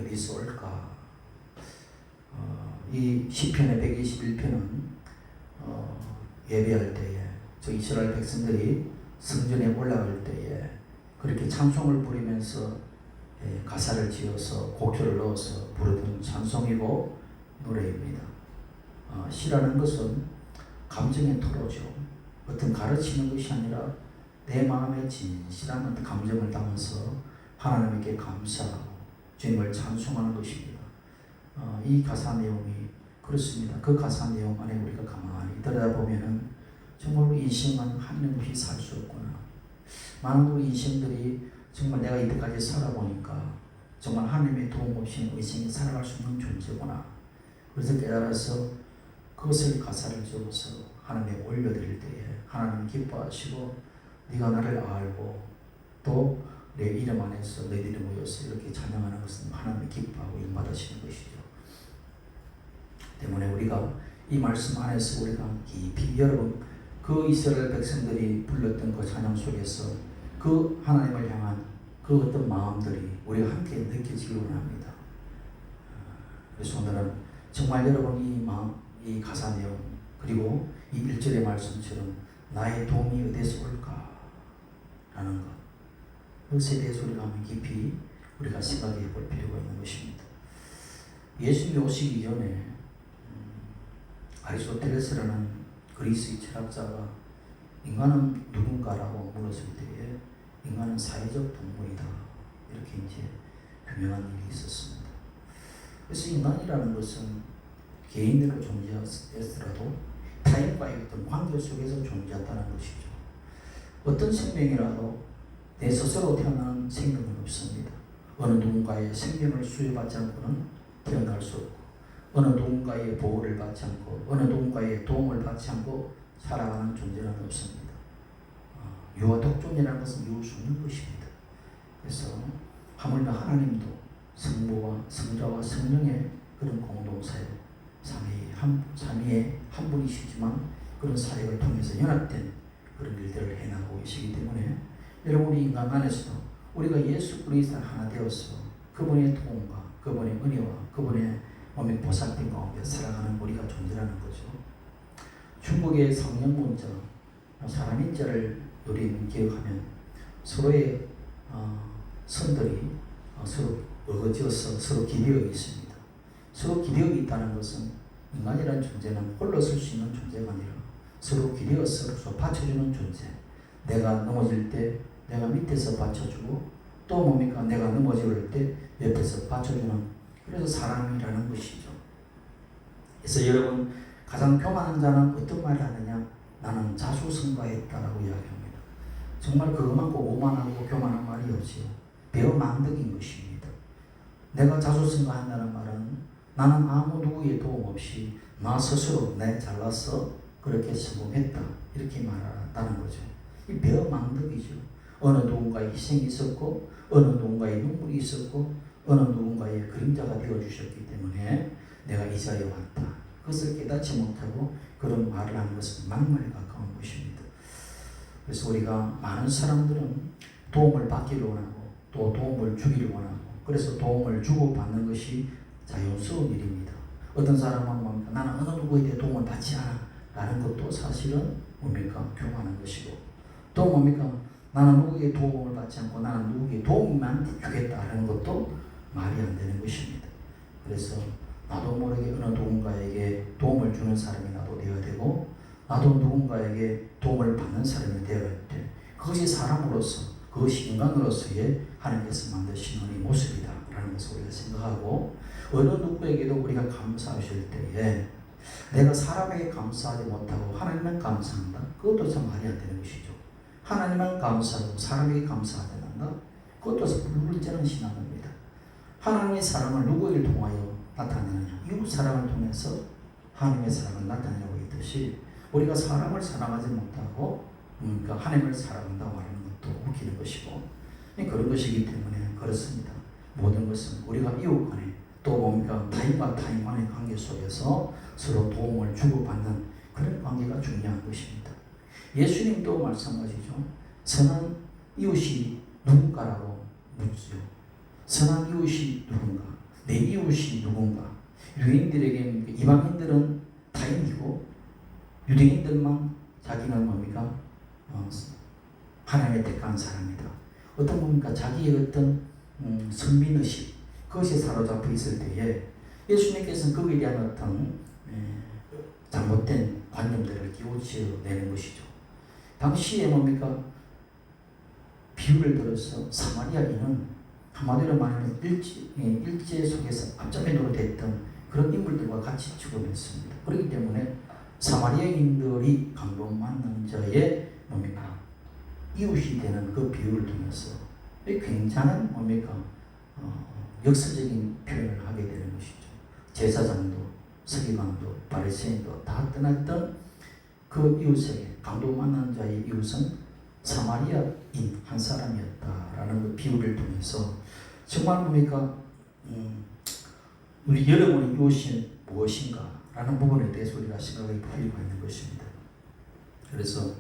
어디서 올까? 이 시편의 121편은 예배할 때에 저 이스라엘 백성들이 성전에 올라갈 때에 그렇게 찬송을 부르면서 가사를 지어서 곡조를 넣어서 부르던 찬송이고 노래입니다. 시라는 것은 감정의 토로죠. 어떤 가르치는 것이 아니라 내 마음에 진실한 어떤 감정을 담아서 하나님께 감사하고 주님을 찬송하는 것입니다. 이 가사 내용이 그렇습니다. 그 가사 내용 안에 우리가 가만히 들여다보면은 정말 우리 인생은 하나님 없이 살 수 없구나. 많은 우리 인생들이 정말 내가 이때까지 살아보니까 정말 하나님의 도움 없이는 인생이 살아갈 수 없는 존재구나. 그래서 깨달아서 그것을 가사를 적어서 하나님께 올려드릴 때에 하나님 기뻐하시고 네가 나를 알고 또 내 이름 안에서 너희들이 모여서 이렇게 찬양하는 것은 하나님이 기뻐하고 인받으시는 것이죠. 때문에 우리가 이 말씀 안에서 우리가 깊이 여러분 그 이스라엘 백성들이 불렀던 그 찬양 속에서 그 하나님을 향한 그 어떤 마음들이 우리가 함께 느껴지기 원합니다. 그래서 오늘은 정말 여러분 이 마음, 이 가사 내용 그리고 이 1절의 말씀처럼 나의 도움이 어디서 올까? 라는 것 그것에 대해서 우리가 한번 깊이 우리가 생각해 볼 필요가 있는 것입니다. 예수님이 오시기 전에 아리스토텔레스라는 그리스 철학자가 인간은 누군가라고 물었을 때에 인간은 사회적 동물이다 이렇게 이제 규명한 일이 있었습니다. 그래서 인간이라는 것은 개인으로 존재했더라도 타인과의 어떤 관계 속에서 존재한다는 것이죠. 어떤 생명이라도 내 스스로 태어나는 생명은 없습니다. 어느 누군가의 생명을 수여받지 않고는 태어날 수 없고 어느 누군가의 보호를 받지 않고 어느 누군가의 도움을 받지 않고 살아가는 존재는 없습니다. 유아 독존이라는 것은 이룰 수 없는 것입니다. 그래서 하물며 하나님도 성부와 성자와 성령의 그런 공동사역 삼위의 한 분이시지만 그런 사역을 통해서 연합된 그런 일들을 해나가고 계시기 때문에 여러분 우리 인간 안에서도 우리가 예수 그리스도 하나 되어서 그분의 도움과 그분의 은혜와 그분의 몸의 보살핌 가운데 살아가는 우리가 존재라는 거죠. 중국의 성령문자 사람인자를 우리는 기억하면 서로의 선들이 서로 어거지어서 서로 기대어 있습니다. 서로 기대어 있다는 것은 인간이라는 존재는 홀로 설 수 있는 존재가 아니라 서로 기대어서 서로 받쳐주는 존재. 내가 넘어질 때 내가 밑에서 받쳐주고 또 뭡니까? 내가 넘어질 때 옆에서 받쳐주는 그래서 사람이라는 것이죠. 그래서 여러분 가장 교만한 자는 어떤 말을 하느냐? 나는 자수성가했다라고 이야기합니다. 정말 그것만큼 오만하고 교만한 말이 없지요. 배어망덕인 것입니다. 내가 자수성가한다는 말은 나는 아무 누구의 도움 없이 나 스스로 내 잘나서 그렇게 성공했다 이렇게 말한다는 거죠. 이 배어망덕이죠. 어느 누군가의 희생이 있었고 어느 누군가의 눈물이 있었고 어느 누군가의 그림자가 되어주셨기 때문에 내가 이 자리에 왔다. 그것을 깨닫지 못하고 그런 말을 하는 것은 막말에 가까운 것입니다. 그래서 우리가 많은 사람들은 도움을 받기를 원하고 또 도움을 주기를 원하고 그래서 도움을 주고받는 것이 자연스러운 일입니다. 어떤 사람은 뭡니까? 나는 어느 누구에게 도움을 받지 않아 라는 것도 사실은 뭡니까? 교만한 것이고 또 뭡니까? 나는 누구에게 도움을 받지 않고 나는 누구에게 도움만 주겠다라는 것도 말이 안 되는 것입니다. 그래서 나도 모르게 어느 누군가에게 도움을 주는 사람이 나도 되어야 되고 나도 누군가에게 도움을 받는 사람이 되어야 돼. 그것이 사람으로서 그것이 인간으로서의 하나님께서 만드신 이 모습이다 라는 것을 우리가 생각하고 어느 누구에게도 우리가 감사하실 때에 내가 사람에게 감사하지 못하고 하나님만 감사한다? 그것도 참 말이 안 되는 것이죠. 하나님만 감사하고 사람에게 감사하지 않는다? 그것도 불문제는 신앙입니다. 하나님의 사랑을 누구에게 통하여 나타내느냐? 이웃 사랑을 통해서 하나님의 사랑을 나타내고 있듯이 우리가 사람을 사랑하지 못하고 그러니까 하나님을 사랑한다고 말하는 것도 웃기는 것이고 그런 것이기 때문에 그렇습니다. 모든 것은 우리가 이웃 간에 또 뭡니까? 타인과 타인 간의 관계 속에서 서로 도움을 주고받는 그런 관계가 중요한 것입니다. 예수님도 마찬가지죠. 선한 이웃이 누군가라고 묻죠. 선한 이웃이 누군가? 내 이웃이 누군가? 유대인들에게 이방인들은 타인이고 유대인들만 자기는 뭡니까? 하나님의 택한 사람이다. 어떤 뭡니까? 자기의 어떤 선민의식 그것이 사로잡혀 있을 때에 예수님께서는 거기에 대한 어떤 잘못된 관념들을 끼우쳐내는 것이죠. 당시에 뭡니까? 비유를 들어서 사마리아인은 한마디로 말하면 일제 속에서 앞잡이 노릇했던 그런 인물들과 같이 죽어냈습니다. 그렇기 때문에 사마리아인들이 감동받는 자의 뭡니까? 이웃이 되는 그 비유를 통해서 굉장한 뭡니까? 역사적인 표현을 하게 되는 것이죠. 제사장도 서기관도 바리새인도 다 떠났던 그 이웃에게 감동받는 자의 이웃은 사마리아인 한 사람이었다라는 그 비유를 통해서 정말 뭡니까? 우리 여러분의 이웃이 무엇인가 라는 부분에 대해서 우리가 생각을 풀리고 있는 것입니다. 그래서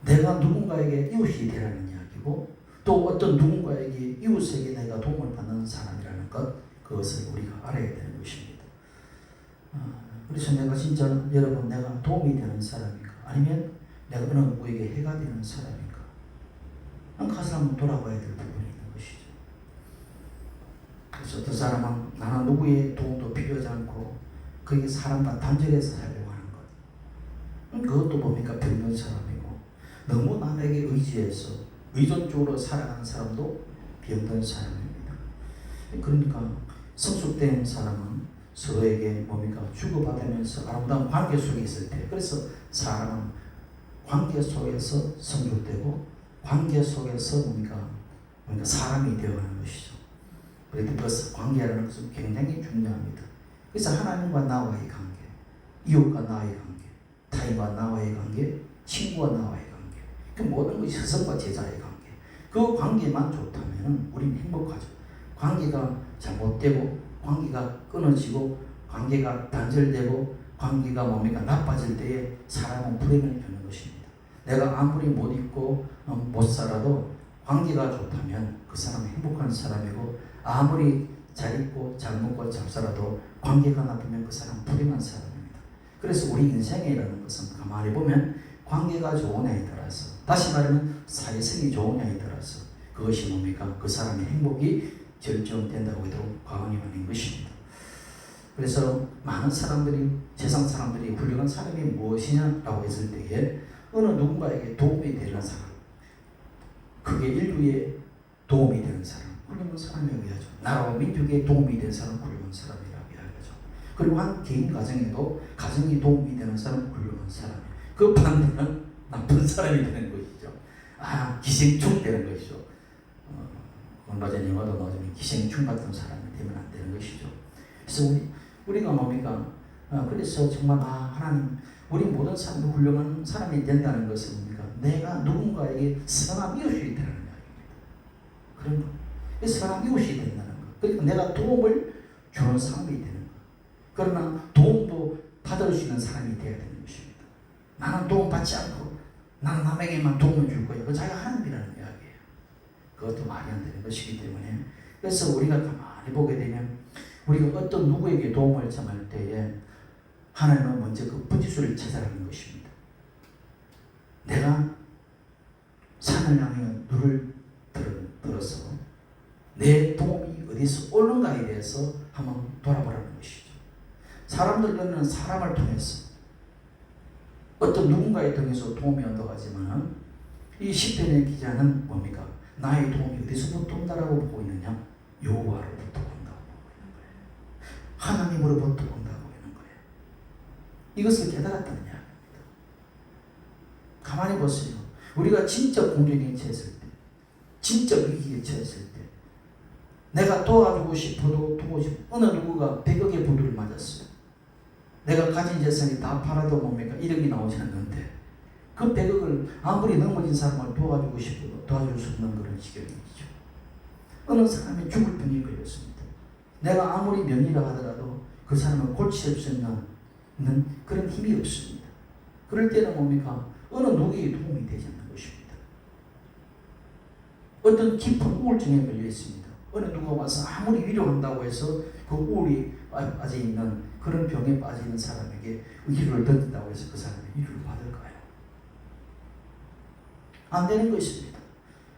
내가 누군가에게 이웃이 되라는 이야기고 또 어떤 누군가에게 이웃에게 내가 도움을 받는 사람이라는 것 그것을 우리가 알아야 되는 것입니다. 그래서 내가 진짜 여러분 내가 도움이 되는 사람인가 아니면 내가 어느 누구에게 해가 되는 사람인가 그 사람은 돌아봐야 될 부분이 있는 것이죠. 그래서 어떤 사람은 나는 누구의 도움도 필요하지 않고 그게 사람과 단절해서 살려고 하는 것 그것도 뭡니까? 병든 사람이고 너무 남에게 의지해서 의존적으로 살아가는 사람도 병든 사람입니다. 그러니까 성숙된 사람은 서로에게 뭡니까? 주고받으면서 아름다운 관계 속에 있을 때 그래서 사람은 관계 속에서 성육되고 관계 속에서 뭡니까 사람이 되어가는 것이죠. 그래서 그 관계라는 것은 굉장히 중요합니다. 그래서 하나님과 나와의 관계, 이웃과 나와의 관계, 타인과 나와의 관계, 친구와 나와의 관계, 그 모든 것이 스승과 제자의 관계. 그 관계만 좋다면 우리는 행복하죠. 관계가 잘못되고 관계가 끊어지고 관계가 단절되고 관계가 뭡니까 나빠질 때에 사람은 불행을 겪는 것입니다. 내가 아무리 못 있고 못 살아도 관계가 좋다면 그 사람은 행복한 사람이고 아무리 잘 있고 잘 먹고 잘 살아도 관계가 나쁘면 그 사람은 불행한 사람입니다. 그래서 우리 인생이라는 것은 가만히 보면 관계가 좋으냐에 따라서 다시 말하면 사회성이 좋으냐에 따라서 그것이 뭡니까? 그 사람의 행복이 결정된다고 해도 과언이 아닌 것입니다. 그래서 많은 사람들이 세상 사람들이 훌륭한 사람이 무엇이냐라고 했을 때에 어느 누군가에게 도움이 되는 사람 그게 인류에 도움이 되는 사람 훌륭한 사람이라고 하죠. 나라와 민족에 도움이 되는 사람 훌륭한 사람이라고 하죠. 그리고 한 개인 가정에도 가정이 도움이 되는 사람 훌륭한 사람이에요. 그 반대는 나쁜 사람이 되는 것이죠. 기생충 되는 것이죠. 얼마 전에 영화도 나오지만 기생충 같은 사람이 되면 안 되는 것이죠. 그래서 우리가 뭡니까? 그래서 정말 하나님 우리 모든 사람도 훌륭한 사람이 된다는 것은 뭡니까? 내가 누군가에게 선한 이웃이 되는 이야기입니다. 그런 거. 선한 이웃이 된다는 거. 그러니까 내가 도움을 주는 사람이 되는 거. 그러나 도움도 받을 수 있는 사람이 되어야 되는 것입니다. 나는 도움 받지 않고 나는 남에게만 도움을 줄 거야. 그건 자기가 하나님이라는 이야기예요. 그것도 말이 안 되는 것이기 때문에 그래서 우리가 가만히 보게 되면 우리가 어떤 누구에게 도움을 청할 때에 하나님은 먼저 그 부지수를 찾아가는 것입니다. 내가 산을 향해 눈을 들어서 내 도움이 어디서 오는가에 대해서 한번 돌아보라는 것이죠. 사람들은 사람을 통해서 어떤 누군가에 통해서 도움이 온다고 이 시편의 기자는 뭡니까? 나의 도움이 어디서부터 온다라고 보고 있느냐? 여호와로부터 온다고 보고 있는 거예요. 하나님으로부터 온다고 하는 거예요. 이것을 깨달았다는 이야기입니다. 가만히 보세요. 우리가 진짜 공경에 처했을 때, 진짜 위기에 처했을 때, 내가 도와주고 싶어도 어느 누구가 100억의 부도를 맞았어요. 내가 가진 재산이 다 팔아도 뭡니까? 1억이 나오지 않는데 그 100억을 아무리 넘어진 사람을 도와주고 싶어도 도와줄 수 없는 그런 지경이죠. 어느 사람이 죽을 병이 걸렸습니다. 내가 아무리 면이라 하더라도 그 사람을 고칠 수 있는 그런 힘이 없습니다. 그럴 때는 뭡니까? 어느 누구의 도움이 되지 않는 것입니다. 어떤 깊은 우울증에 걸려 있습니다. 어느 누가 와서 아무리 위로한다고 해서 그 우울이 빠져 있는 그런 병에 빠져 있는 사람에게 위로를 던진다고 해서 그 사람이 위로를 받을까요? 안 되는 것입니다.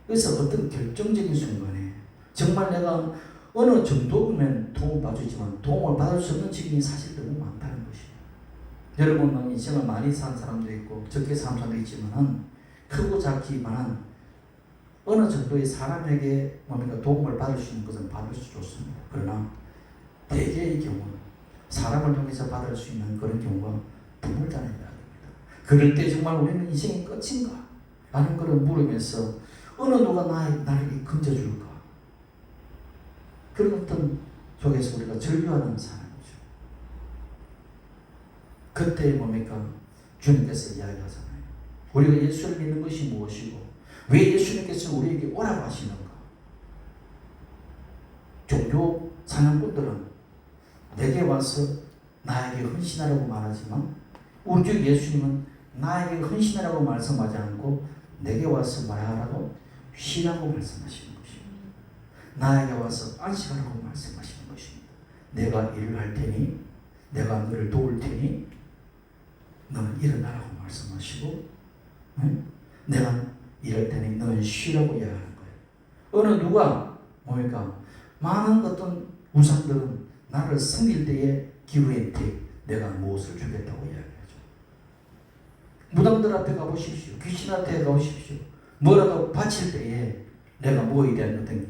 그래서 어떤 결정적인 순간에 정말 내가 어느 정도면 도움을 받주지만 도움을 받을 수 없는 직인이 사실 너무 많다는 것이에요. 여러분은 인생을 많이 산 사람도 있고 적게 산 사람도 있지만 크고 작지만 어느 정도의 사람에게 뭡니까 도움을 받을 수 있는 것은 받을 수 좋습니다. 그러나 대개의 경우는 사람을 통해서 받을 수 있는 그런 경우가 드물다는 이야기입니다. 그럴 때 정말 우리는 인생이 끝인가? 라는 것을 물으면서 어느 누가 나에게 건져줄까? 그런 어떤 속에서 우리가 절규하는 사람이죠. 그때 뭡니까? 주님께서 이야기하잖아요. 우리가 예수를 믿는 것이 무엇이고 왜 예수님께서 우리에게 오라고 하시는가? 종교 사냥꾼들은 내게 와서 나에게 헌신하라고 말하지만 우리 주 예수님은 나에게 헌신하라고 말씀하지 않고 내게 와서 말하라고 쉬라고 말씀하시는 것입니다. 나에게 와서 안식하라고 말씀하시는 것입니다. 내가 일을 할 테니 내가 너를 도울 테니 너는 일어나라고 말씀하시고 내가 일할 때는 너는 쉬라고 이야기하는 거예요. 어느 누가 뭡니까? 많은 어떤 우상들은 나를 섬길 때에 기브앤테이크 내가 무엇을 주겠다고 이야기하죠. 무당들 앞에 가보십시오. 귀신한테 가보십시오. 뭐라도 바칠 때에 내가 뭐에 대한 어떤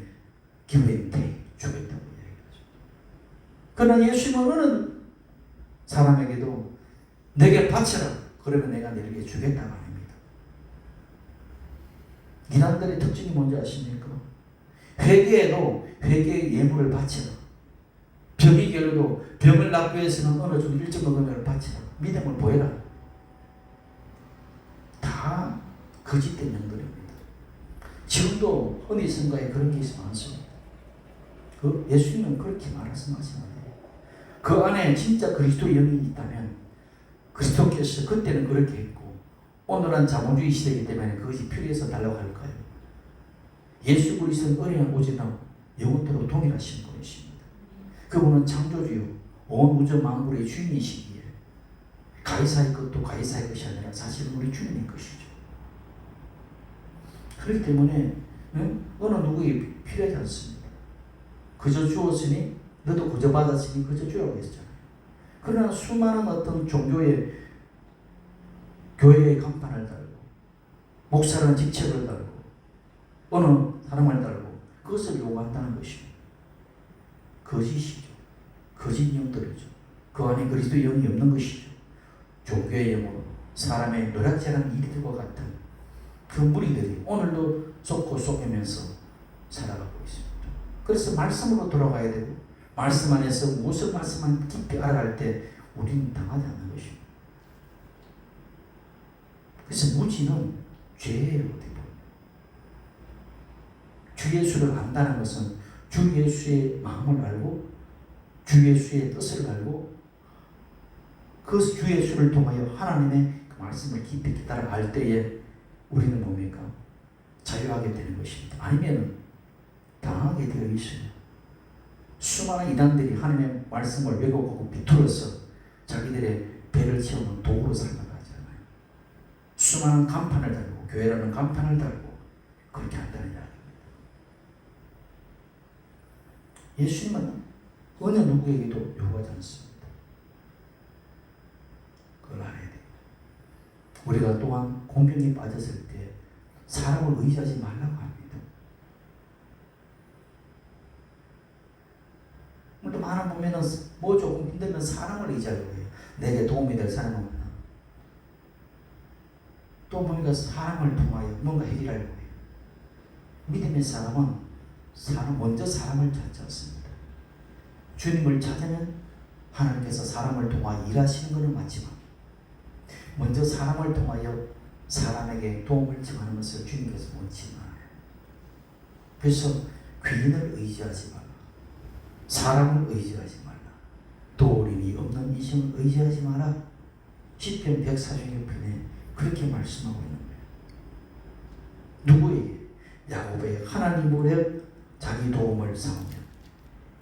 기브앤테이크 주겠다고 이야기하죠. 그러나 예수님은 어느 사람에게도 내게 바쳐라. 그러면 내가 너에게 주겠다고 합니다. 이단들의 특징이 뭔지 아십니까? 회개에도 회개의 예물을 바치라. 병이 결려도 병을 낫기 위해서는 어느 정도 일정 금액을 바치라. 믿음을 보여라. 다 거짓된 영들입니다. 지금도 어느 선가에 그런 게 많습니다. 그 예수님은 그렇게 말씀하시는 거예요. 그 안에 진짜 그리스도의 영이 있다면 그리스도께서 그때는 그렇게 했고 오늘은 자본주의 시대이기 때문에 그것이 필요해서 달라고 할까요? 예수 그리스도는 어린양 오직하고 영원토록 동일하신 분이십니다. 그분은 창조주요 온 우주 만물의 주인이시기에 가이사의 것도 가이사의 것이 아니라 사실은 우리 주님의 것이죠. 그렇기 때문에 어느 누구에게 필요하지 않습니다. 그저 주었으니 너도 그저 받았으니 그저 주라고 했잖아요. 그러나 수많은 어떤 종교의 교회의 간판을 달고 목사라는 직책을 달고 어느 사람을 달고 그것을 요구한다는 것입니다. 거짓이죠. 거짓 영들이죠. 그 안에 그리스도의 영이 없는 것이죠. 종교의 영으로 사람의 노략질하는 이들과 같은 그 무리들이 오늘도 쏟고 쏟으면서 살아가고 있습니다. 그래서 말씀으로 돌아가야 되고 말씀 안에서 무슨 말씀만 깊이 알아갈 때 우리는 당하지 않는 것입니다. 그래서 무지는 죄예요. 주 예수를 안다는 것은 주 예수의 마음을 알고 주 예수의 뜻을 알고 그 주 예수를 통하여 하나님의 그 말씀을 깊이 따라 알 때에 우리는 뭡니까? 자유하게 되는 것입니다. 아니면 당하게 되어 있어요. 수많은 이단들이 하나님의 말씀을 왜곡하고 비틀어서 자기들의 배를 채우는 도구로 살아가잖아요. 수많은 간판을 달고 교회라는 간판을 달고 그렇게 한다는 이야기입니다. 예수님은 어느 누구에게도 요구하지 않습니다. 그걸 알아야 됩니다. 우리가 또한 공경에 빠졌을 때 사람을 의지하지 말라고 합니다. 우리도 많은 보면은 뭐 조금 힘들면 사람을 의지하려고 해요. 내게 도움이 될 사람은 없나? 또 보니까 사람을 통하여 뭔가 해결하려고 해요. 믿음의 사람은 먼저 사람을 찾지 않습니다. 주님을 찾으면 하나님께서 사람을 통하여 일하시는 것은 맞지만 먼저 사람을 통하여 사람에게 도움을 청하는 것을 주님께서 원치 않아요. 그래서 귀인을 의지하지 말라. 사람을 의지하지 말라. 도울인이 없는 이성을 의지하지 마라. 시편 146편에 그렇게 말씀하고 있는 거예요. 누구에게? 야곱의 하나님으로 자기 도움을 삼으며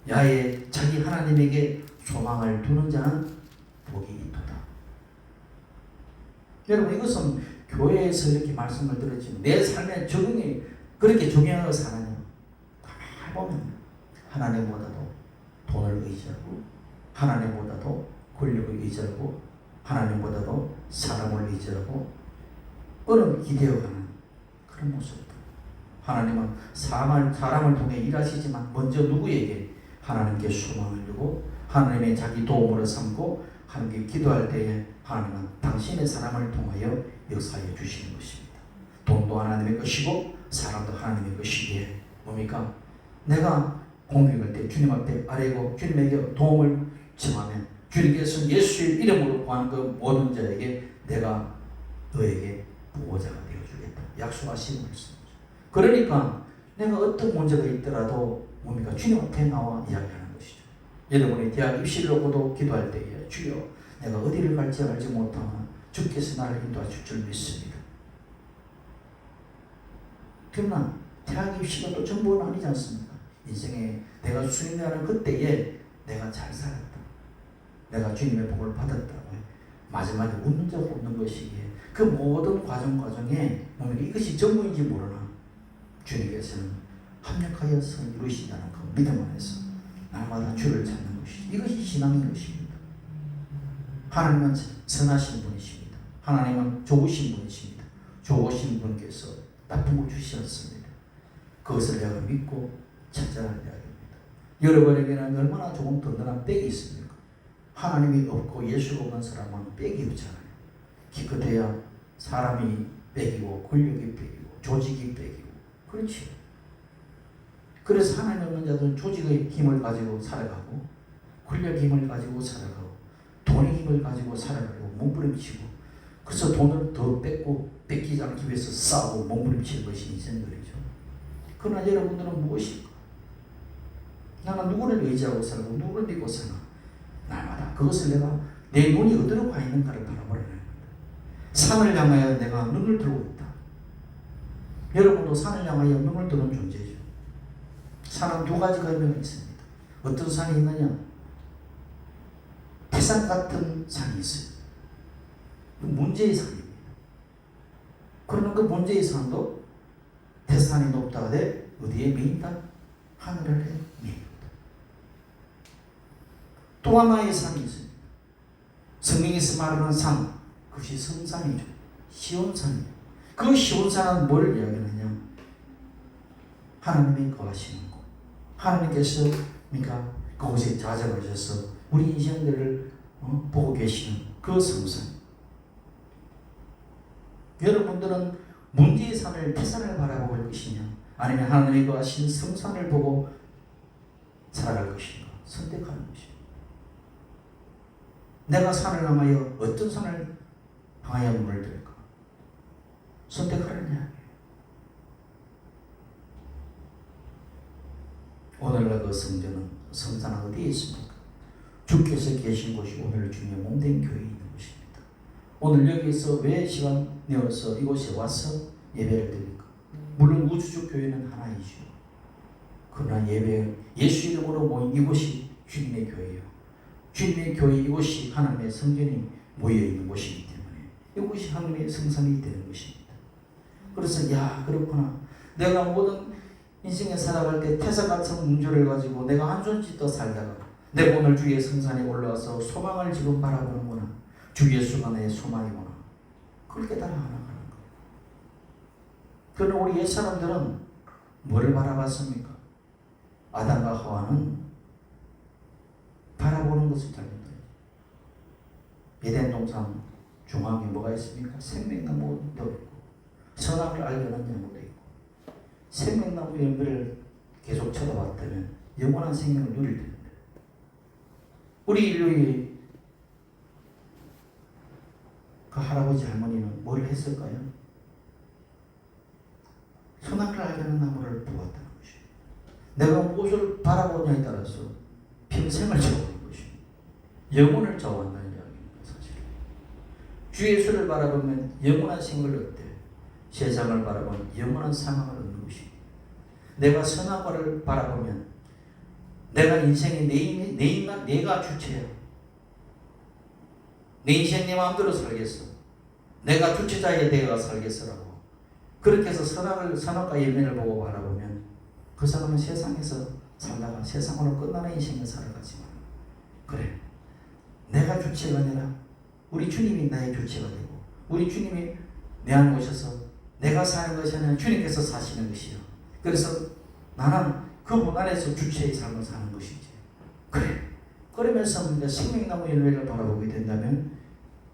야외 자기 하나님에게 소망을 두는 자는 복이 있도다. 여러분, 이것은 교회에서 이렇게 말씀을 들었지만 내 삶에 적용이 그렇게 적용하고 사느냐? 가만히 보면 하나님보다도 돈을 의지하고 하나님보다도 권력을 의지하고 하나님보다도 사람을 의지하고 어느 기대어가는 그런 모습이다. 하나님은 사람을 통해 일하시지만 먼저 누구에게? 하나님께 소망을 두고 하나님의 자기 도움으로 삼고 하나님께 기도할 때에 하나님은 당신의 사람을 통하여 역사해 주시는 것입니다. 돈도 하나님의 것이고 사람도 하나님의 것이기에 뭡니까? 내가 공격할 때 주님 앞에 아뢰고 주님에게 도움을 청하면 주님께서 예수의 이름으로 구한 그 모든 자에게 내가 너에게 보호자가 되어주겠다 약속하신 말씀이죠. 그러니까 내가 어떤 문제가 있더라도 뭡니까? 주님 앞에 나와 이야기하는 것이죠. 여러분이 대학 입시를 놓고도 기도할 때에 주여 내가 어디를 갈지 알지 못하나 주께서 나를 인도하실 줄 믿습니다. 그러나 대학 입시가 또 전부는 아니지 않습니까? 인생에 내가 수행하는 그때에 내가 잘 살았다, 내가 주님의 복을 받았다고 마지막에 웃는 적 없는 것이기에 그 모든 과정에 이것이 전부인지 모르나 주님께서는 합력하여서 이루시다는 그 믿음 안에서 날마다 주를 찾는 것이 이것이 신앙인 것입니다. 하나님은 선하신 분이십니다. 하나님은 좋으신 분이십니다. 좋으신 분께서 나쁜 걸 주시지 않습니다. 그것을 내가 믿고 찾아가는 이야기입니다. 여러분에게는 얼마나 조금 든든한 백이 있습니까? 하나님이 없고 예수가 없는 사람은 백이 없잖아요. 기껏해야 사람이 백이고 권력이 백이고 조직이 백이고 그렇지. 그래서 하나님 없는 자들은 조직의 힘을 가지고 살아가고 권력의 힘을 가지고 살아가고 돈의 힘을 가지고 살아가고 몸부림치고 그래서 돈을 더 뺏기지 않기 위해서 싸우고 몸부림치는 것이 인생들이죠. 그러나 여러분들은 무엇일까? 나는 누구를 의지하고 살고 누구를 믿고 사나? 날마다 그것을 내가 내 눈이 어디로 가 있는가를 바라보라는 겁니다. 산을 향하여 내가 눈을 들고 있다. 여러분도 산을 향하여 눈을 드는 존재죠. 산은 두 가지가 의미가 있습니다. 어떤 산이 있느냐? 태산 같은 산이 있어요. 문제의 산입니다. 그러나 그 문제의 산도 태산이 높다 하되 어디에 메인다? 하늘 아래 메인다. 또 하나의 산이 있습니다. 성경에서 말하는 산, 그것이 성산이죠. 시온산이에요. 그 시온산은 뭘 이야기하느냐? 하나님이 거하시는 곳. 하나님께서 그러니까 그곳에 자정하셔서 우리 인생들을 보고 계시는 그 성산. 여러분들은 문제의 산을 태산을 바라볼 것이냐 아니면 하나님이 거하신 성산을 보고 살아갈 것인가 선택하는 것입니다. 내가 산을 향하여 어떤 산을 향하여 눈을 들까 선택하느냐. 오늘날 그 성전은 성산은 어디에 있습니까? 주께서 계신 곳이 오늘 주님의 몸된 교회에 있는 것입니다. 오늘 여기서 왜 시간 내어서 이곳에 와서 예배를 드립니까? 물론 우주적 교회는 하나이죠. 그러나 예수 이름으로 모인 이곳이 주님의 교회예요. 주님의 교회 이곳이 하나님의 성전이 모여있는 곳이기 때문에 이곳이 하나님의 성산이 되는 것입니다. 그래서 야 그렇구나. 내가 모든 인생에 살아갈 때 태산 같은 문제를 가지고 내가 한손 짓더 살다가 내가 오늘 주의 성산에 올라와서 소망을 지금 바라보는구나. 주 예수가 내 소망이구나. 그걸 깨달아 나가는 거. 그러나 우리 옛사람들은 뭐를 바라봤습니까? 아담과 하와는 바라보는 것을 잘못해요. 에덴 동산 중앙에 뭐가 있습니까? 생명나무도 있고 선악을 알게 하는 나무도 있고 생명나무 열매를 계속 쳐다봤다면 영원한 생명을 누릴 텐데 우리 인류의 그 할아버지 할머니는 뭘 했을까요? 선악을 알게 하는 나무를 보았다는 것이에요. 내가 무엇을 바라보냐에 따라서 평생을 저어오는 것입니다. 영혼을 저어한다는 이야기입니다. 사실 주 예수를 바라보면 영원한 생명을 얻되 세상을 바라보면 영원한 사망을 얻는 것입니다. 내가 선한 것을 바라보면 내가 인생이 내 인간 내가 주체야. 내 인생 내 마음대로 살겠어. 내가 주체자에 내가 살겠어라고. 그렇게 해서 선악과 예면을 보고 바라보면 그 사람은 세상에서 살다가 세상으로 끝나는 인생을 살아가지만, 그래, 내가 주체가 아니라 우리 주님이 나의 주체가 되고, 우리 주님이 내 안에 오셔서 내가 사는 것이 아니라 주님께서 사시는 것이요. 그래서 나는 그분 안에서 주체의 삶을 사는 것이지. 그래, 그러면서 생명나무 열매를 바라보게 된다면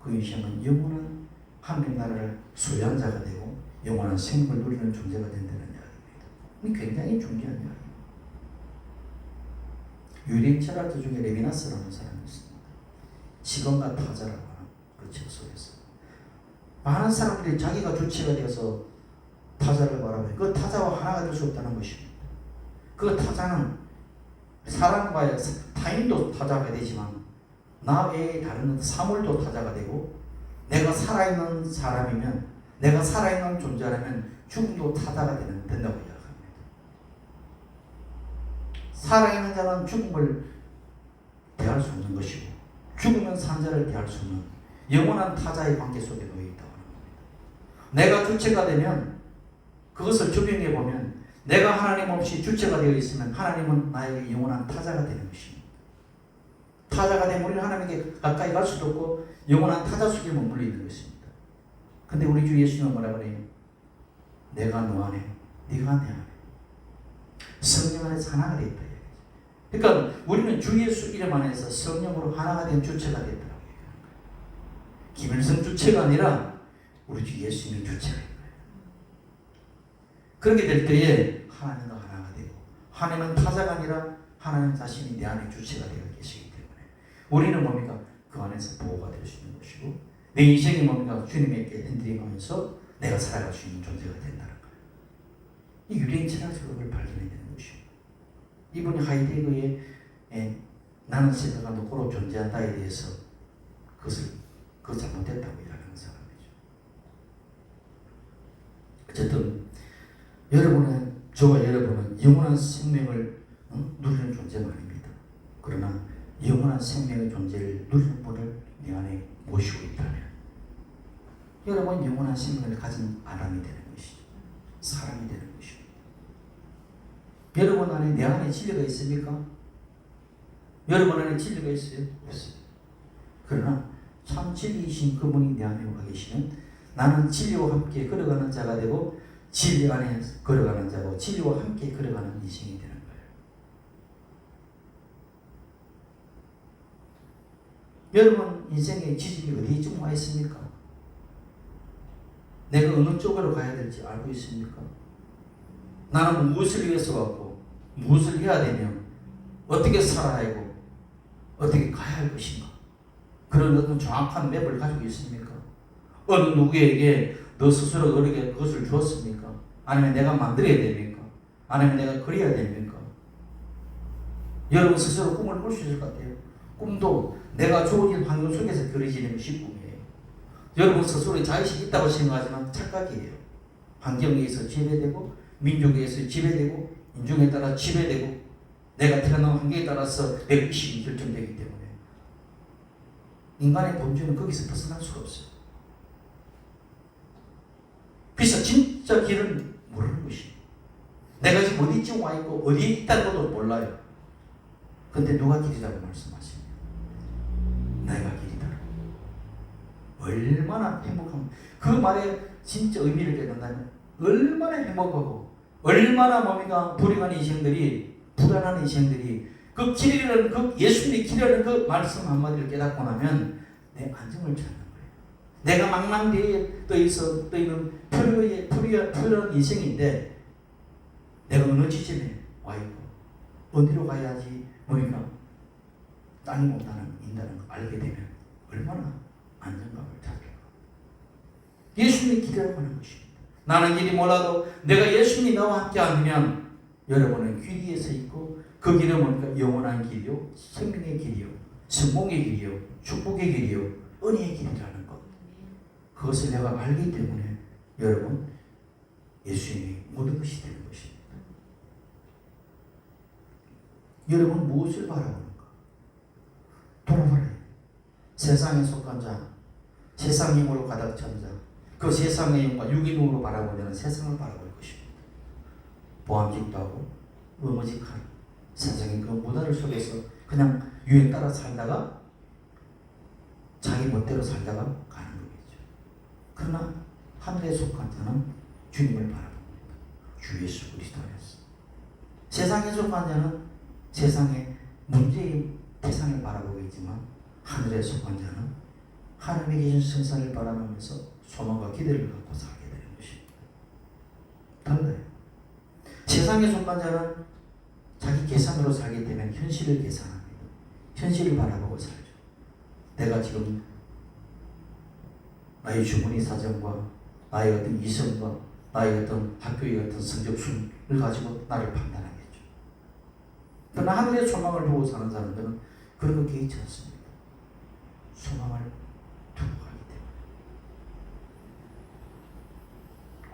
그 인생은 영원한 하나님 나라를 소유한 자가 되고 영원한 생명을 누리는 존재가 된다는 이야기입니다. 이 굉장히 중요한 이야기입니다. 유대인 철학자 중에 레비나스라는 사람이 있습니다. 직원과 타자라고 하는 그 책 속에서 많은 사람들이 자기가 주체가 되어서 타자를 바라보니 그 타자와 하나가 될 수 없다는 것입니다. 그 타자는 사람과의 타인도 타자가 되지만 나 외에 다른 사물도 타자가 되고, 내가 살아있는 사람이면, 내가 살아있는 존재라면 죽음도 타자가 된다고 이야기합니다. 살아있는 자는 죽음을 대할 수 없는 것이고, 죽으면 산 자를 대할 수 없는 영원한 타자의 관계 속에 놓여 있다고 하는 겁니다. 내가 주체가 되면, 그것을 적용해 보면 내가 하나님 없이 주체가 되어 있으면 하나님은 나에게 영원한 타자가 되는 것입니다. 타자가 되면 우리는 하나님께 가까이 갈 수도 없고 영원한 타자 속에 머물러 있는 것입니다. 근데 우리 주 예수님은 뭐라고 해요? 내가 너 안에, 네가 내 안에, 성령 안에서 하나가 되어 있다. 그러니까 우리는 주 예수 이름 안에서 성령으로 하나가 된 주체가 됐다고 얘기하는 거예요. 김일성 주체가 아니라 우리 주 예수님의 주체가 있는 거예요. 그렇게 될 때에 하나님과 하나가 되고, 하나님은 타자가 아니라 하나님 자신이 내 안에 주체가 되어 계시기 때문에 우리는 뭡니까? 그 안에서 보호가 될 수 있는 것이고, 내 인생이 뭡니까? 주님에게 핸들링하면서 내가 살아갈 수 있는 존재가 된다는 거예요. 이 유대인 철학에서 그걸 발견해야 되는 것입니다. 이분이 하이데거의 나는 생각과 노고로 존재한다에 대해서 그거 잘못됐다고 이야기하는 사람이죠. 어쨌든 저와 여러분은 영원한 생명을 누리는 존재가 아닙니다. 그러나 영원한 생명의 존재를 누리는 분을 내 안에 모시고 있다면 여러분 영원한 생명을 가진 아담이 되는 것이죠. 사람이 되는 것입니다. 여러분 안에 내 안에 진리가 있습니까? 여러분 안에 진리가 있어요? 없어요. 그러나 참 진리이신 그분이 내 안에 와 계시면 나는 진리와 함께 걸어가는 자가 되고 진리 안에 걸어가는 자고 진리와 함께 걸어가는 인생이 되는 거예요. 여러분 인생의 지점이 어디쯤 와 있습니까? 내가 어느 쪽으로 가야 될지 알고 있습니까? 나는 무엇을 위해서 왔고 무엇을 해야 되며 어떻게 살아야 하고 어떻게 가야 할 것인가? 그런 어떤 정확한 맵을 가지고 있습니까? 어느 누구에게 너 스스로 너에게 그것을 주었습니까? 아니면 내가 만들어야 됩니까? 아니면 내가 그려야 됩니까? 여러분 스스로 꿈을 꿀 수 있을 것 같아요. 꿈도 내가 주어진 환경 속에서 그려지는 것이 꿈이에요. 여러분 스스로 자의식이 있다고 생각하지만 착각이에요. 환경에 의해서 지배되고 민족에 의해서 지배되고 인종에 따라 지배되고 내가 태어난 환경에 따라서 내 의식이 결정되기 때문에 인간의 본질은 거기서 벗어날 수가 없어요. 그래서 진짜 길은 모르는 것이에요. 내가 지금 어디쯤 와 있고 어디에 있다는 것도 몰라요. 근데 누가 길이라고 말씀하십니까? 내가 길이다. 얼마나 행복한, 그 말에 진짜 의미를 깨닫는다면 얼마나 행복하고 얼마나 뭡니까 불행한 인생들이, 불안한 인생들이 그 길이라는 그 예수님의 길이라는 그 말씀 한마디를 깨닫고 나면 내 안정을 찾는 거예요. 내가 망망대해에 떠있는 표류한 인생인데 내가 어느 지점에 와 있고 어디로 가야지 뭡니까 땅이 온다는 걸 알게 되면 얼마나 안정감을 찾을까. 예수님의 길이라고 하는 것입니다. 나는 길이 몰라도 내가 예수님이 나와 함께 하면 여러분은 길 위에 서 있고 그 길은 뭡니까? 영원한 길이요, 생명의 길이요, 성공의 길이요, 축복의 길이요, 은혜의 길이라는 것. 그것을 내가 알기 때문에 여러분 예수님이 모든 것이 되는 것입니다. 여러분 무엇을 바라보는가? 돌아봐라. 세상에 속한 자, 세상 힘으로 가득 찬 자, 그 세상의 힘과 유기능으로 바라보면 세상을 바라볼 것입니다. 보암직도 하고 음직한 세상의 그 무다를 속에서 그냥 유행 따라 살다가 자기 멋대로 살다가 가는 거겠죠. 그러나 하늘에 속한 자는 주님을 바라봅니다. 주 예수 그리스도 안에서. 세상에 속한 자는 세상의 문제의 대상을 바라보겠지만 하늘에 속한 자는 하나님에 계신 성산을 바라보면서 소망과 기대를 갖고 살게 되는 것입니다. 달라요. 세상에 속한 자는 자기 계산으로 살기 때문에 현실을 계산합니다. 현실을 바라보고 살죠. 내가 지금 나의 주머니 사정과 나의 어떤 이성과 나의 어떤 학교의 어떤 성적순을 가지고 나를 판단하겠죠. 그러나 하늘의 소망을 보고 사는 사람들은 그런 거 개의치 않습니다. 소망을 두고 가기 때문에.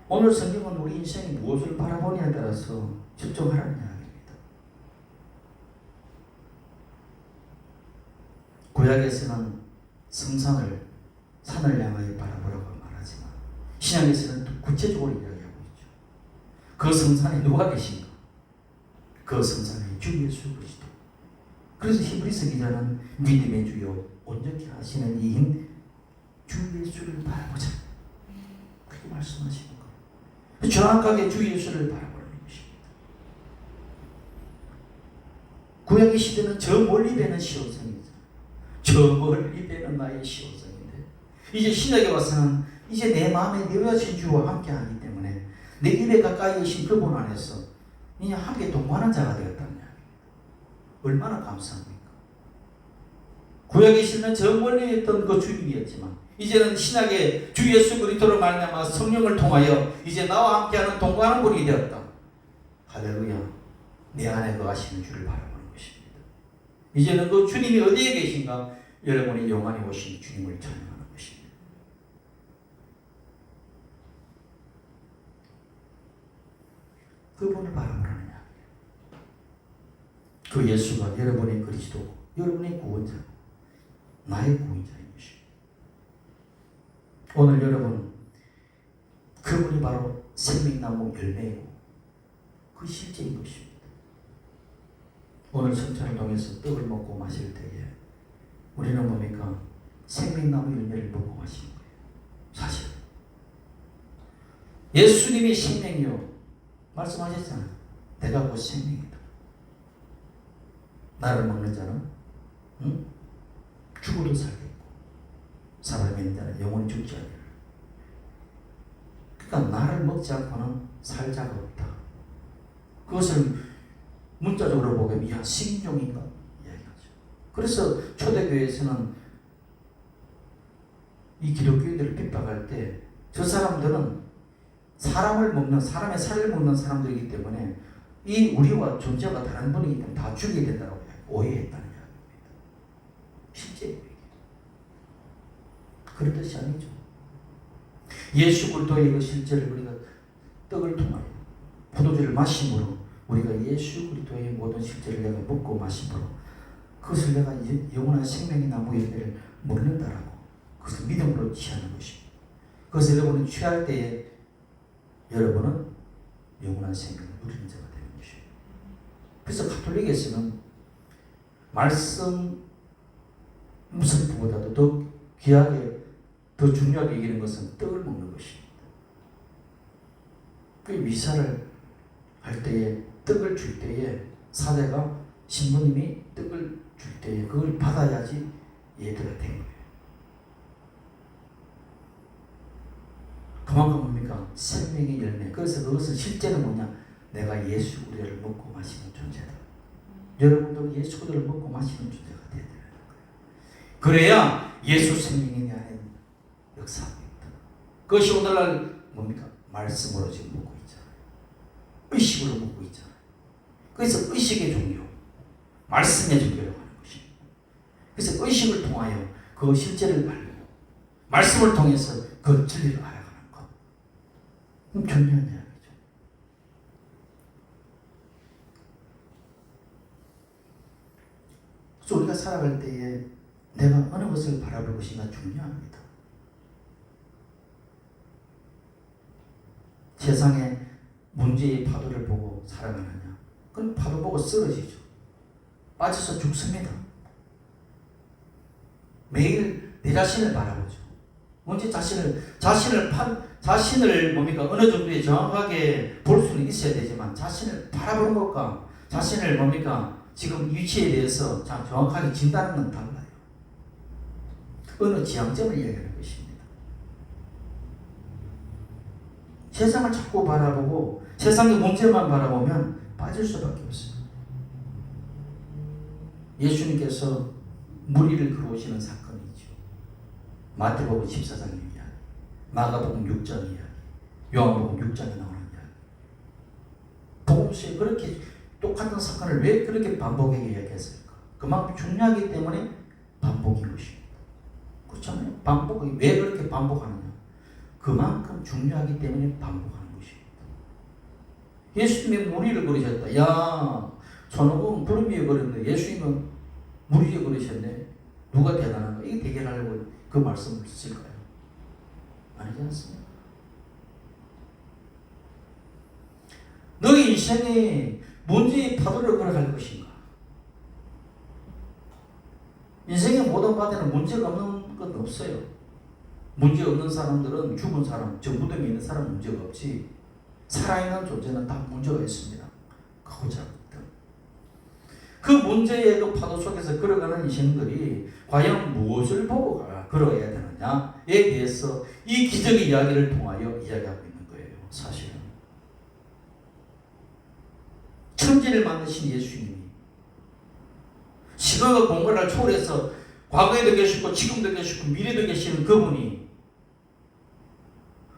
오늘 성경은 우리 인생이 무엇을 바라보냐에 따라서 결정하라는 이야기입니다. 구약에서는 성산을 산을 향하여 바라보라고 말하지만 신약에서는 구체적으로 이야기하고 있죠. 그 성산에 누가 계신가? 그 성산에 주 예수 그리스도. 그래서 히브리서 기자는 믿음의 주요 온전케 하시는 이인 주 예수를 바라보자. 그렇게 말씀하시는 거예요. 정확하게 주 예수를 바라보는 것입니다. 구약의 시대는 저 멀리 배는 시온성이죠. 저 멀리 배는 나의 시온성인데 이제 신약에 와서는 이제 내 마음에 내어진 주와 함께 하기 때문에 내 입에 가까이 계신 그분 안에서 이제 함께 동반한 자가 되었다는 이야기입니다. 얼마나 감사합니까? 구약의 신은 저 멀리 있던 그 주님이었지만 이제는 신약의 주 예수 그리스도로 말미암아 성령을 통하여 이제 나와 함께하는 동반한 분이 되었다. 할렐루야. 내 안에 거하시는 주를 바라보는 것입니다. 이제는 그 주님이 어디에 계신가? 여러분이 영원히 오신 주님을 찬양하는 것입니다. 그분을 바라보라는 이야기예요. 그 예수가 여러분의 그리스도고 여러분의 구원자고 나의 구원자인 것입니다. 오늘 여러분 그분이 바로 생명나무 열매이고 그 실제인 것입니다. 오늘 성찬을 통해서 떡을 먹고 마실 때에 우리는 뭡니까? 생명나무 열매를 먹고 마시는 거예요. 사실 예수님이 생명이요 말씀하셨잖아요. 내가 곧 생명이다. 나를 먹는 자는 죽어도 살겠고 사람이 있는 자는 영원히 죽지 않으리라. 그러니까 나를 먹지 않고는 살 자가 없다. 그것을 문자적으로 보면 야 신종인가 이야기하죠. 그래서 초대교회에서는 이 기독교인들을 핍박할 때 저 사람들은 사람을 먹는 사람의 살을 먹는 사람들이기 때문에 이 우리와 존재가 다른 분이기 때문에 다 죽이게 된다고 오해했다는 이야기입니다. 실제 그렇듯이 아니죠. 예수 그리스도의 그 실제를 우리가 떡을 통하여 포도주를 마심으로 우리가 예수 그리스도의 모든 실제를 내가 먹고 마심으로 그것을 내가 영원한 생명의 나무 열매를 먹는다라고 그것을 믿음으로 취하는 것입니다. 그것을 여러분은 취할 때에 여러분은 영원한 생명을 누리는 자가 되는 것입니다. 그래서 가톨릭에서는 말씀 무슨보다도 더 귀하게 더 중요하게 여기는 것은 떡을 먹는 것입니다. 그 미사를 할 때에 떡을 줄 때에 사제가 신부님이 떡을 줄 때에 그걸 받아야지 예배가 된 거예요. 그만큼 뭡니까? 생명의 열매. 그래서 그것은 실제는 뭐냐? 내가 예수 그리스도를 먹고 마시는 존재다. 여러분도 예수 그리스도를 먹고 마시는 존재가 되어야 되는 거예요. 그래야 예수 생명이 내 안에 역사합니다. 그것이 오늘날 뭡니까? 말씀으로 지금 먹고 있잖아요. 의식으로 먹고 있잖아요. 그래서 의식의 종교, 말씀의 종교라고 하는 것입니다. 그래서 의식을 통하여 그 실제를 알고 말씀을 통해서 그 진리를 알아가는 것. 중요한 이야기죠. 그래서 우리가 살아갈 때에 내가 어느 것을 바라볼 것인가 중요합니다. 세상의 문제의 파도를 보고 살아가느냐? 그럼 파도 보고 쓰러지죠. 빠져서 죽습니다. 매일 내 자신을 바라보죠. 먼저 자신을 뭡니까? 어느 정도에 정확하게 볼 수는 있어야 되지만 자신을 바라보는 것과 자신을 뭡니까? 지금 위치에 대해서 정확하게 진단하는 건 달라요. 어느 지향점을 이야기하는 것입니다. 세상을 자꾸 바라보고 세상의 문제만 바라보면 빠질 수밖에 없어요. 예수님께서 무리를 그러시는 사건이죠. 마태복음 14장 이야기, 마가복음 6장 이야기, 요한복음 6장에 나오는 이야기. 복음서에 그렇게 똑같은 사건을 왜 그렇게 반복하게 이야기했을까? 그만큼 중요하기 때문에 반복인 것입니다. 그렇잖아요. 반복이 왜 그렇게 반복하느냐? 그만큼 중요하기 때문에 반복하는 것입니다. 예수님이 무리를 그러셨다. 야, 손오공 구름 위에 걸었는데 예수님은 물 위에 걸으셨네. 누가 대단한가? 이게 대결하려고 그 말씀을 쓰실까요? 아니지 않습니까? 너의 인생에 문제의 파도를 걸어갈 것인가? 인생의 모든 바다는 문제가 없는 건 없어요. 문제 없는 사람들은 죽은 사람, 저 무덤에 있는 사람 문제가 없지. 살아있는 존재는 다 문제가 있습니다. 크고 작은. 그 문제의 그 파도 속에서 걸어가는 인생들이 과연 무엇을 보고 걸어야 되느냐에 대해서 이 기적의 이야기를 통하여 이야기하고 있는 거예요. 사실은. 천지를 만드신 예수님이 시간과 공간을 초월해서 과거에도 계시고 지금도 계시고 미래도 계시는 그분이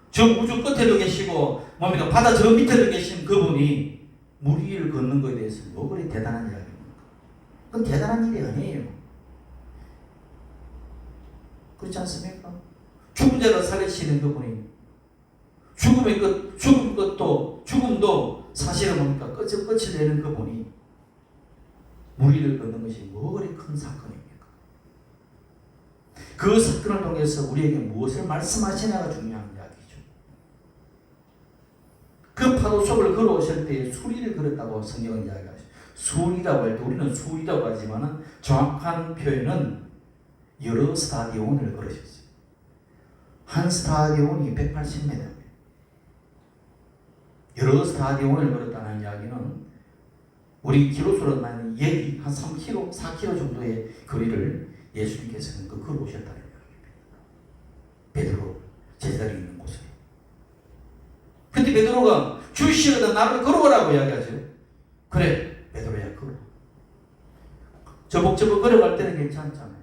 저 우주 끝에도 계시고 뭡니까 바다 저 밑에도 계신 그분이 물 위를 걷는 것에 대해서 뭐 그리 대단한 이야기입니까? 그건 대단한 일이 아니에요. 그렇지 않습니까? 죽은 자를 살리시는 그분이 죽음의 끝, 죽음도 사실은 뭡니까? 끝을 내는 그분이 물 위를 걷는 것이 뭐 그리 큰 사건입니까? 그 사건을 통해서 우리에게 무엇을 말씀하시냐가 중요한 이야기죠. 그 파도 속을 걸어오실 때에 수리를 걸었다고 성경은 이야기하죠. 수리라고 할 때 우리는 수리라고 하지만 정확한 표현은 여러 스타디온을 걸으셨어요. 한 스타디온이 180m입니다. 여러 스타디온을 걸었다는 이야기는 우리 기로수로 나는 예비 한 3km, 4km 정도의 거리를 예수님께서는 걸어오셨다는 이야기입니다. 베드로 제자리 있는 곳에. 그때 베드로가 주시거든 나를 걸어오라고 이야기하죠. 그래 베드로야 걸어. 저벅저벅 걸어갈 때는 괜찮잖아요.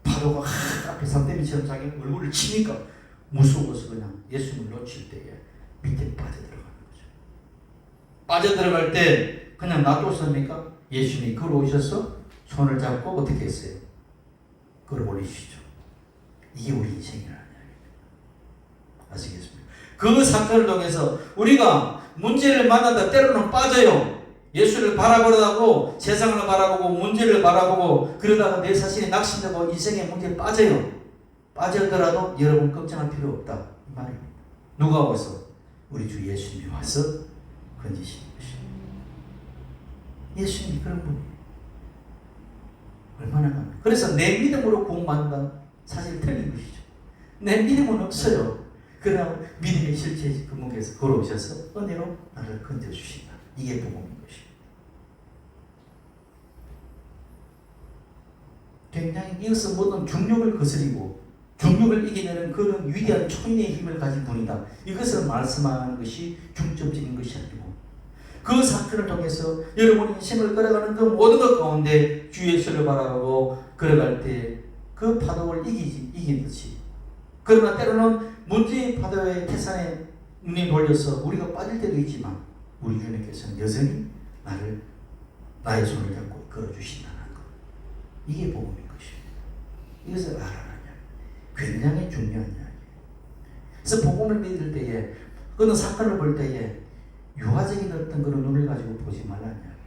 파도가 앞에 산더미처럼 자기 얼굴을 치니까 무서워서 그냥 예수님을 놓칠 때에 밑에 빠져들어가는 거죠. 빠져들어갈 때 그냥 놔뒀습니까? 예수님이 걸어오셔서 손을 잡고 어떻게 했어요? 끌어올리시죠. 이게 우리 인생이라는 이야기입니다. 아시겠습니까? 그 사건을 통해서 우리가 문제를 만나다 때로는 빠져요. 예수를 바라보려고 세상을 바라보고 문제를 바라보고 그러다가 내 자신이 낙심되고 인생의 문제에 빠져요. 빠져더라도 여러분 걱정할 필요 없다. 이 말입니다. 누가 와서? 우리 주 예수님이 와서 건지시는 것입니다. 예수님이 그런 분이에요. 얼마나 갑니까? 그래서 내 믿음으로 구원받는다. 사실 틀린 것이죠. 내 믿음은 없어요. 그러나 믿음의 실체 그 목에서 걸어오셔서 은혜로 나를 건져주신다. 이게 복음인 것입니다. 굉장히 이것은 모든 중력을 거스리고 중력을 이겨내는 그런 위대한 초인의 힘을 가진 분이다. 이것을 말씀하는 것이 중점적인 것이 아니고 그 사건을 통해서 여러분이 인생을 걸어가는 그 모든 것 가운데 주 예수를 바라보고 걸어갈 때 그 파도를 이기듯이 그러나 때로는 문제의 파도의 태산에 눈이 돌려서 우리가 빠질 때도 있지만 우리 주님께서는 여전히 나의 손을 잡고 걸어주신다는 것. 이게 복음인 것입니다. 이것을 알아라는 이야기. 굉장히 중요한 이야기예요. 그래서 복음을 믿을 때에 어느 사건을 볼 때에 유화적인 어떤 그런 눈을 가지고 보지 말라는 이야기입니다.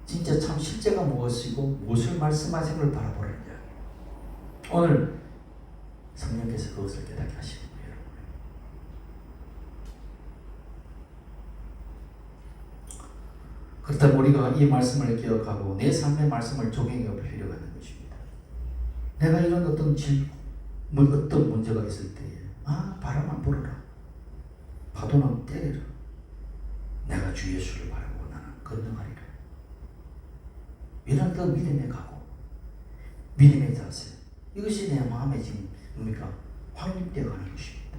진짜 참 실제가 무엇이고 무엇을 말씀하신 걸 바라보라는 이야기. 오늘 성령께서 그것을 깨닫게 하시는 거예요, 여러분. 그렇다면 우리가 이 말씀을 기억하고 내 삶의 말씀을 적용해 볼 필요가 있는 것입니다. 내가 이런 어떤 어떤 문제가 있을 때에 바람만 불어라, 파도는 때려라, 내가 주 예수를 바라고 나는 건너가리라. 이런 그 믿음의 각오, 믿음의 자세, 이것이 내 마음에 지금 뭡니까? 확립되어 가는 것입니다.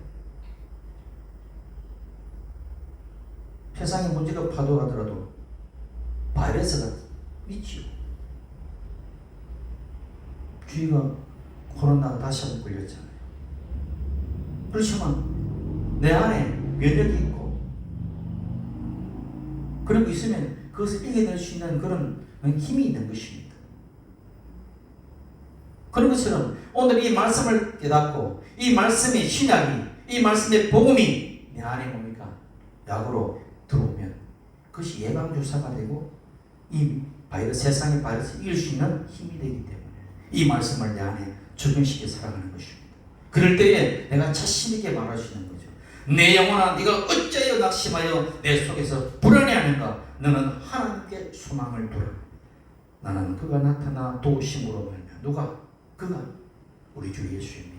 세상에 문제가 파도하더라도 바이러스가 있지요. 주위가 코로나가 다시 한번 걸렸잖아요. 그렇지만 내 안에 면역이 있고, 그리고 있으면 그것을 이겨낼 수 있는 그런 힘이 있는 것입니다. 그런 것처럼 오늘 이 말씀을 깨닫고 이 말씀의 신약이, 이 말씀의 복음이 내 안에 뭡니까? 약으로 들어오면 그것이 예방주사가 되고 이 바이러스, 세상의 바이러스를 이길 수 있는 힘이 되기 때문에 이 말씀을 내 안에 적용시켜 살아가는 것입니다. 그럴 때에 내가 자신 있게 말할 수 있는 거죠. 내 영혼아, 네가 어찌하여 낙심하여 내 속에서 불안해하는가? 너는 하나님께 소망을 두라. 나는 그가 나타나 도우심으로 말미암아. 누가? 그가 우리 주 예수님이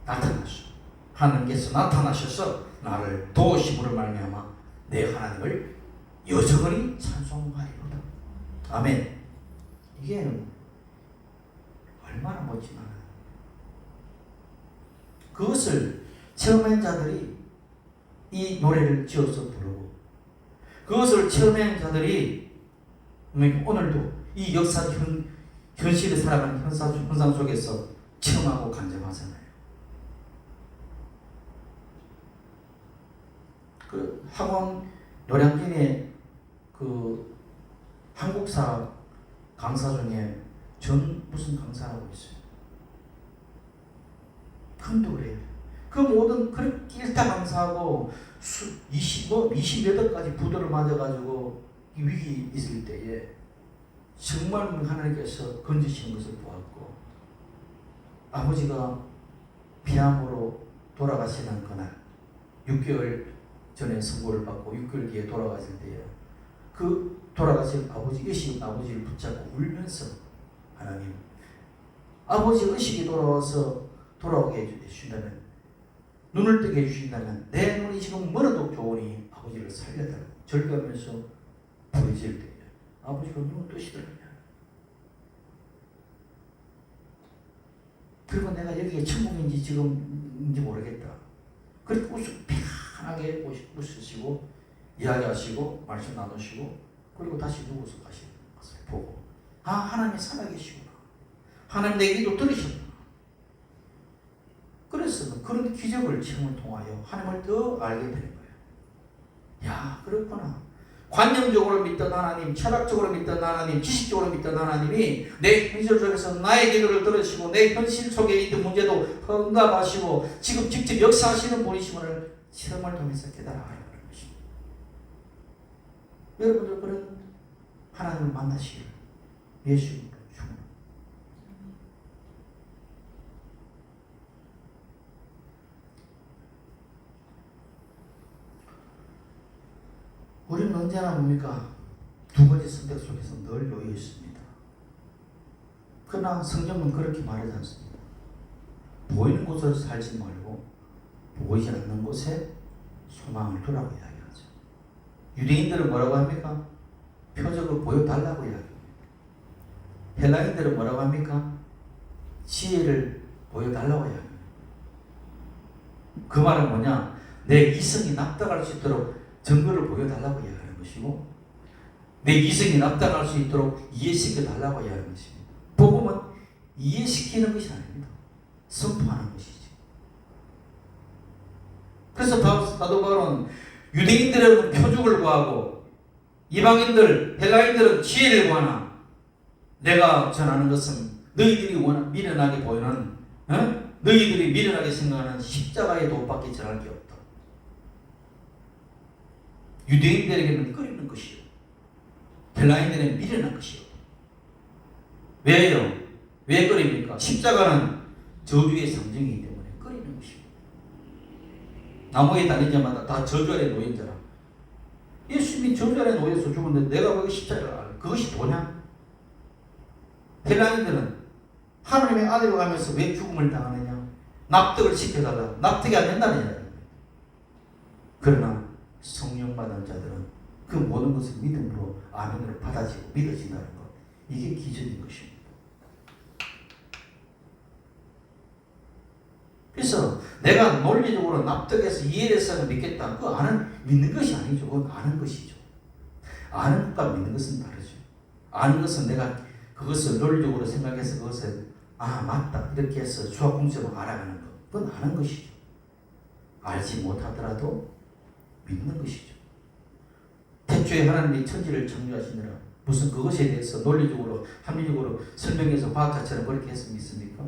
나타나셔. 하나님께서 나타나셔서 나를 도우심으로 말미암아 내 하나님을 여전히 찬송하리로다. 아멘. 이게 얼마나 멋지나. 그것을 체험한 자들이 이 노래를 지어서 부르고, 그것을 체험한 자들이 오늘도 이 역사 현실에 살아가는 현상 속에서 체험하고 간증하잖아요. 그 학원 노량진에 그 한국사 강사 중에 무슨 강사라고 있어요. 그런데 그래요. 그 모든 그런 일타 강사하고 20몇 억까지 부도를 맞아가지고 이 위기 있을 때에 정말 하나님께서 건지시는 것을 보았고, 아버지가 비암으로 돌아가시는 그날 6개월 전에 선고를 받고 6개월 뒤에 돌아가실 때에 그 돌아가신 의식 아버지를 붙잡고 울면서, 하나님, 아버지 의식이 돌아오게 해주신다면, 눈을 뜨게 해주신다면 내 눈이 지금 멀어도 좋으니 아버지를 살려달라고 절규하면서 부르짖을 때에 아버지가 눈을 뜨시더라고요. 그리고 내가 여기에 천국인지 지금인지 모르겠다. 그렇게 편하게 웃으시고 이야기하시고 말씀 나누시고, 그리고 다시 누워서 가시는 것을 보고, 하나님이 살아계시구나, 하나님 내 기도 들으셨구나. 그래서 그런 기적을 체험을 통하여 하나님을 더 알게 되는 거예요. 야, 그렇구나. 관념적으로 믿던 하나님, 철학적으로 믿던 하나님, 지식적으로 믿던 하나님이 내 현실 속에서 나의 기도를 들으시고 내 현실 속에 있는 문제도 응답하시고 지금 직접 역사하시는 분이심을 체험을 통해서 깨달아가는 것입니다. 여러분들 그런 하나님을 만나시길 예수님으로 축원합니다. 우리는 언제나 뭡니까? 두 가지 선택 속에서 늘 놓여 있습니다. 그러나 성경은 그렇게 말하지 않습니다. 보이는 곳에서 살지 말고 보이지 않는 곳에 소망을 두라고 이야기하죠. 유대인들은 뭐라고 합니까? 표적을 보여달라고 이야기합니다. 헬라인들은 뭐라고 합니까? 지혜를 보여달라고 이야기합니다. 그 말은 뭐냐? 내 이성이 납득할 수 있도록 증거를 보여달라고 이야기하는 것이고, 내 이성이 납득할 수 있도록 이해시켜달라고 이야기하는 것입니다. 복음은 이해시키는 것이 아닙니다. 선포하는 것이지. 그래서 사도 바울은 유대인들은 표적을 구하고 이방인들, 헬라인들은 지혜를 구하나 내가 전하는 것은 너희들이 미련하게 보이는, 너희들이 미련하게 생각하는 십자가의 도밖에 전할 게 없다. 유대인들에게는 끓이는 것이요, 헬라인들은 미련한 것이요. 왜요? 왜 끓입니까? 십자가는 저주의 상징이기 때문에 끓이는 것입니다. 나무에 달리자마자 다 저주 아래 놓인 자라. 예수님이 저주 아래 놓여서 죽었는데 내가 왜 십자가를 알아? 그것이 도냐? 헬라인들은 하나님의 아들로 가면서 왜 죽음을 당하느냐? 납득을 시켜달라. 납득이 안 된다는 이야기입니다. 그러나 성령 받은 자들은 그 모든 것을 믿음으로 아멘으로 받아지고 믿어진다는 것. 이게 기적인 것입니다. 그래서 내가 논리적으로 납득해서 이해해서 믿겠다. 그거 믿는 것이 아니죠. 그건 아는 것이죠. 아는 것과 믿는 것은 다르죠. 아는 것은 내가 그것을 논리적으로 생각해서 그것을 맞다 이렇게 해서 수학공식으로 알아가는 것. 그건 아는 것이죠. 알지 못하더라도 믿는 것이죠. 태초에 하나님이 천지를 창조하시느라 무슨 그것에 대해서 논리적으로 합리적으로 설명해서 과학자처럼 그렇게 해서 믿습니까?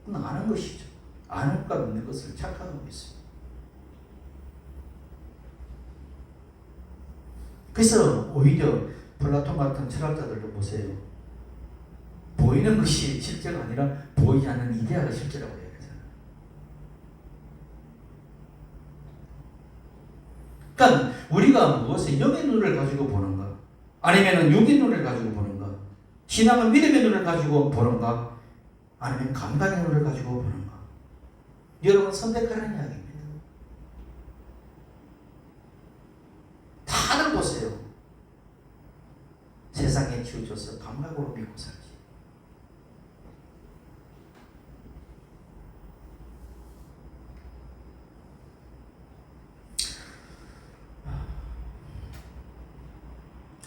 그건 아는 것이죠. 아는 것과 믿는 것을 착각하고 있습니다. 그래서 오히려 플라톤 같은 철학자들도 보세요. 보이는 것이 실제가 아니라 보이지 않는 이데아가 실제라고 얘기하잖아요. 그러니까 우리가 무엇을 영의 눈을 가지고 보는가? 아니면 육의 눈을 가지고 보는가? 신앙은 믿음의 눈을 가지고 보는가? 아니면 감각의 눈을 가지고 보는가? 여러분 선택하라는 이야기입니다. 다들 보세요. 세상에 치우쳐서 감각으로 믿고 살지.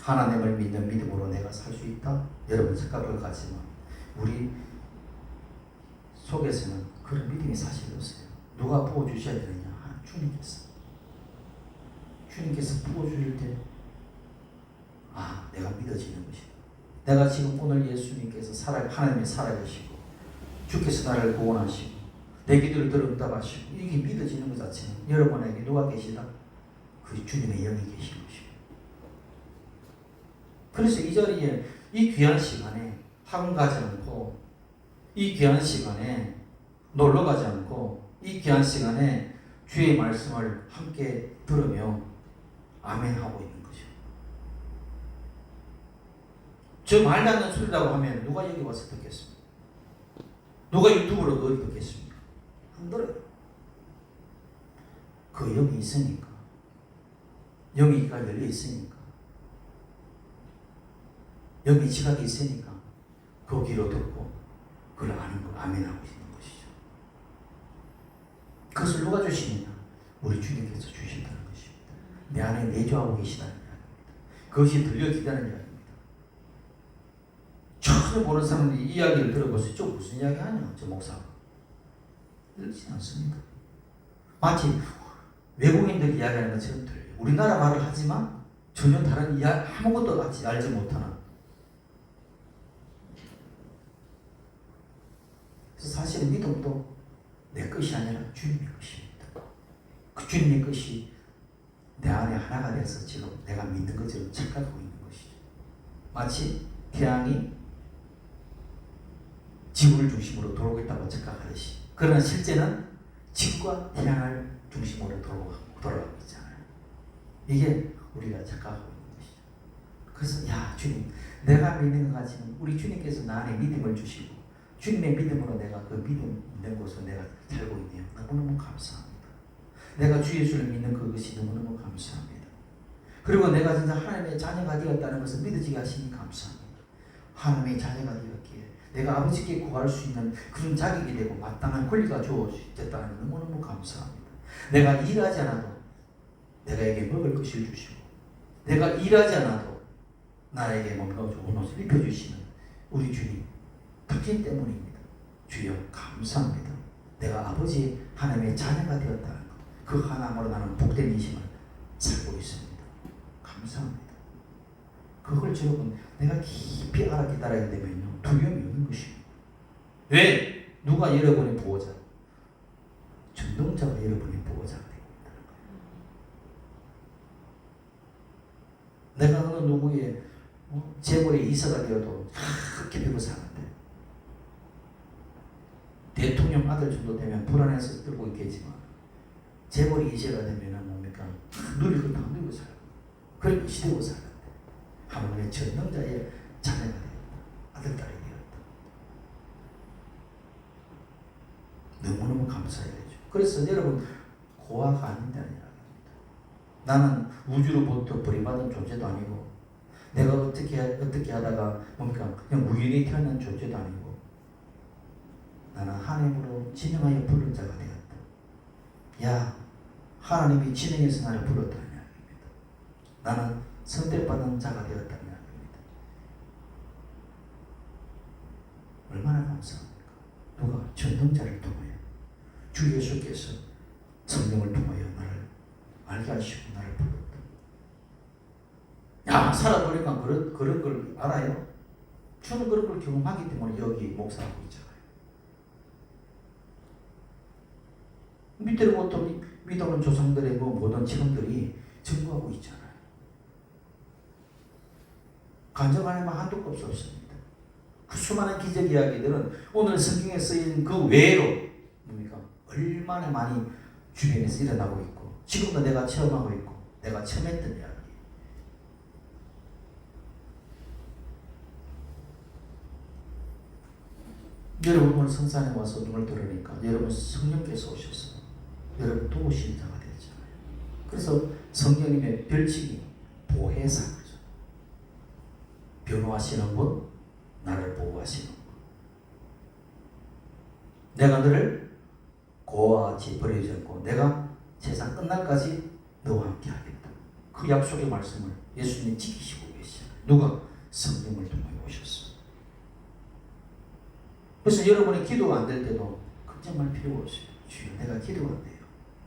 하나님을 믿는 믿음으로 내가 살 수 있다? 여러분 착각을 가지만 우리 속에서는 그런 믿음이 사실 없어요. 누가 부어주셔야 되느냐? 주님께서. 주님께서 부어주실 때 내가 믿어지는 것이다. 내가 지금 오늘 예수님께서 하나님이 살아계시고 주께서 나를 구원하시고 내 기도를 들어 응답하시고 이게 믿어지는 것 자체는 여러분에게 누가 계시다? 그 주님의 영이 계신 것입니다. 그래서 이 자리에 이 귀한 시간에 학원 가지 않고 이 귀한 시간에 놀러 가지 않고 이 귀한 시간에 주의 말씀을 함께 들으며 아멘 하고 있는 거죠. 저 말도 안 되는 소리라고 하면 누가 여기 와서 듣겠습니까? 누가 유튜브로 그걸 듣겠습니까? 안 들어요. 그 영이 있으니까. 영이가 열려 있으니까. 영이 지각이 있으니까 그 귀로 듣고 그걸 아는 거 아멘하고 있는 것이죠. 그것을 누가 주시느냐? 우리 주님께서 주신다는 것입니다. 내 안에 내주하고 계시다는 이야기입니다. 그것이 들려지다는 이야기입니다. 전혀 모르는 사람들이 이야기를 들어보세요. 저 무슨 이야기 하냐? 저 목사가. 그렇지 않습니다. 마치 외국인들이 이야기하는 것처럼 들려요. 우리나라 말을 하지만 전혀 다른 이야기 아무것도 알지 못하는. 그래서 사실 믿음도 내 것이 아니라 주님의 것입니다. 그 주님의 것이 내 안에 하나가 돼서 지금 내가 믿는 것처럼 착각하고 있는 것이죠. 마치 태양이 지구를 중심으로 돌고 있다고 착각하듯이. 그러나 실제는 지구가 태양을 중심으로 돌아가고 있잖아요. 이게 우리가 착각하고 있는 것이죠. 그래서 주님, 내가 믿는 것 가지는 우리 주님께서 나 안에 믿음을 주시고 주님의 믿음으로 내가 그 믿음 있는 곳으로 내가 살고 있네요. 너무너무 감사합니다. 내가 주 예수를 믿는 그것이 너무너무 감사합니다. 그리고 내가 진짜 하나님의 자녀가 되었다는 것을 믿어지게 하시니 감사합니다. 하나님의 자녀가 되었기에 내가 아버지께 구할 수 있는 그런 자격이 되고 마땅한 권리가 주어졌다는 것 너무너무 감사합니다. 내가 일하지 않아도 내가에게 먹을 것을 주시고 내가 일하지 않아도 나에게 뭔가 좋은 옷을 입혀주시는 우리 주님 당신 때문입니다. 주여 감사합니다. 내가 아버지 하나님의 자녀가 되었다는 것, 그 하나님으로 나는 복된 인생을 살고 있습니다. 감사합니다. 그걸 여러분 내가 깊이 알아 깨달아야 되면요 두려움이 없는 것입니다. 왜? 누가 여러분의 보호자? 전동자가 여러분의 보호자가 됩니다. 내가 어느 누구의 재벌의 이사가 되어도 그렇게 배고 사는데 대통령 아들 정도 되면 불안해서 떨고 있겠지만 재벌이 이사가 되면 뭡니까? 누릴 걸 다 누리고 살고 그렇게 시대고 사는데 하물며 전능자의 자녀가 되었다. 아들딸이 되었다. 너무너무 감사해야 되죠. 그래서 여러분 고아가 아닌다는 이야기입니다. 나는 우주로부터 버림받은 존재도 아니고 내가 어떻게 하다가 뭡니까? 그냥 우연히 태어난 존재도 아니고 나는 하나님으로 지명하여 부른 자가 되었다. 야, 하나님이 지명해서 나를 불렀다는 이야기입니다. 나는 선택받은 자가 되었다는 이야기입니다. 얼마나 감사합니까? 누가 전능자를 통하여 주 예수께서 성령을 통하여 나를 알게 하시고 나를 불렀다. 야, 살아보니까 그런 걸 알아요. 저는 그런 걸 경험하기 때문에 여기 목사하고 있잖아요. 밑으로부터 믿어온 조상들의 모든 체험들이 증거하고 있잖아요. 간증하려면 한도 끝이 없습니다. 그 수많은 기적 이야기들은 오늘 성경에 쓰인 그 외로 뭡니까? 얼마나 많이 주변에서 일어나고 있고 지금도 내가 체험하고 있고 내가 체험했던 이야기. 여러분 오늘 성산에 와서 눈을 들으니까 여러분 성령께서 오셔서 여러분 도우시는 자가 되었잖아요. 그래서 성령님의 별칭이 보혜사죠. 변호하시는 분, 나를 보호하시는 분. 내가 너를 고아와 같이 버리지 않고 내가 세상 끝날까지 너와 함께 하겠다. 그 약속의 말씀을 예수님이 지키시고 계시잖아요. 누가? 성령을 통해 오셨어. 그래서 여러분의 기도가 안 될 때도 걱정할 필요가 없어요. 주여 내가 기도가 안 돼요.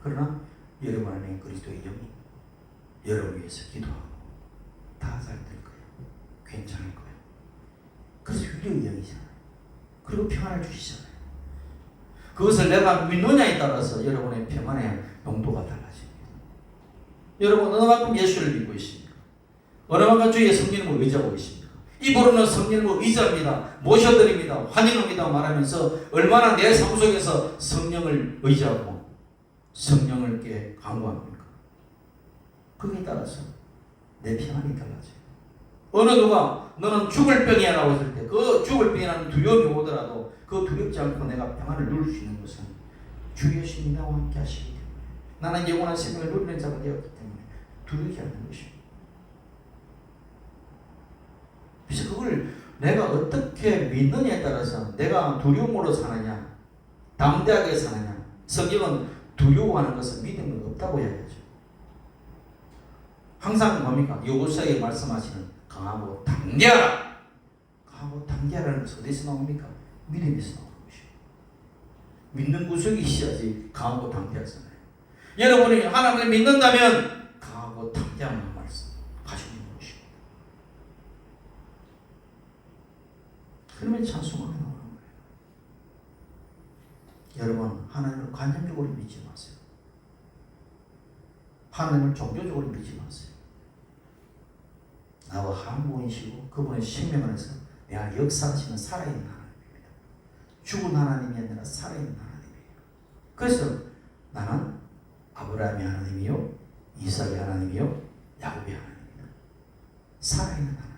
그러나 여러분 안에 그리스도의 영이 여러분 위해서 기도하고 다 잘 될 거예요. 괜찮을 거예요. 그래서 위로의 영이잖아요. 그리고 평안을 주시잖아요. 그것을 내가 믿느냐에 따라서 여러분의 평안의 농도가 달라집니다. 여러분 어느 만큼 예수를 믿고 있습니까? 어느 만큼 주의 성령님을 의지하고 있습니까? 입으로는 성령님을 의지합니다. 모셔드립니다. 환영합니다. 말하면서 얼마나 내 삶 속에서 성령을 의지하고 성령을께 강구합니까? 거기에 따라서 내 평안이 달라져요. 어느 누가 너는 죽을 병이야 라고 했을 때 그 죽을 병이라는 두려움이 오더라도 그 두렵지 않고 내가 평안을 누릴 수 있는 것은 주 예수님이 나와 함께 하시기 때문에 나는 영원한 생명을 누리는 자가 되었기 때문에 두렵지 않는 것입니다. 그래서 그걸 내가 어떻게 믿느냐에 따라서 내가 두려움으로 사느냐 담대하게 사느냐. 성경은 두려워하는 것은 믿음이 없다고 이야기하죠. 항상 뭡니까? 여호수아에게 말씀하시는 강하고 담대하라. 강하고 담대하라는 것은 어디서 나옵니까? 믿음에서 나오는 것이에요. 믿는 구석이 있어야지 강하고 담대하잖아요. 여러분이 하나님을 믿는다면 강하고 담대한 말씀 가지고 있는 것입니다. 그러면 찬송하게 나오는 거예요. 여러분 하나님을 관념적으로 믿지 마세요. 하나님을 종교적으로 믿지 마세요. 나와 한 분이시고 그분의 생명 안에서 내 안에 역사하시는 살아있는 하나님입니다. 죽은 하나님이 아니라 살아있는 하나님이에요. 그래서 나는 아브라함의 하나님이요 이삭의 하나님이요 야곱의 하나님입니다. 살아있는 하나님입니다.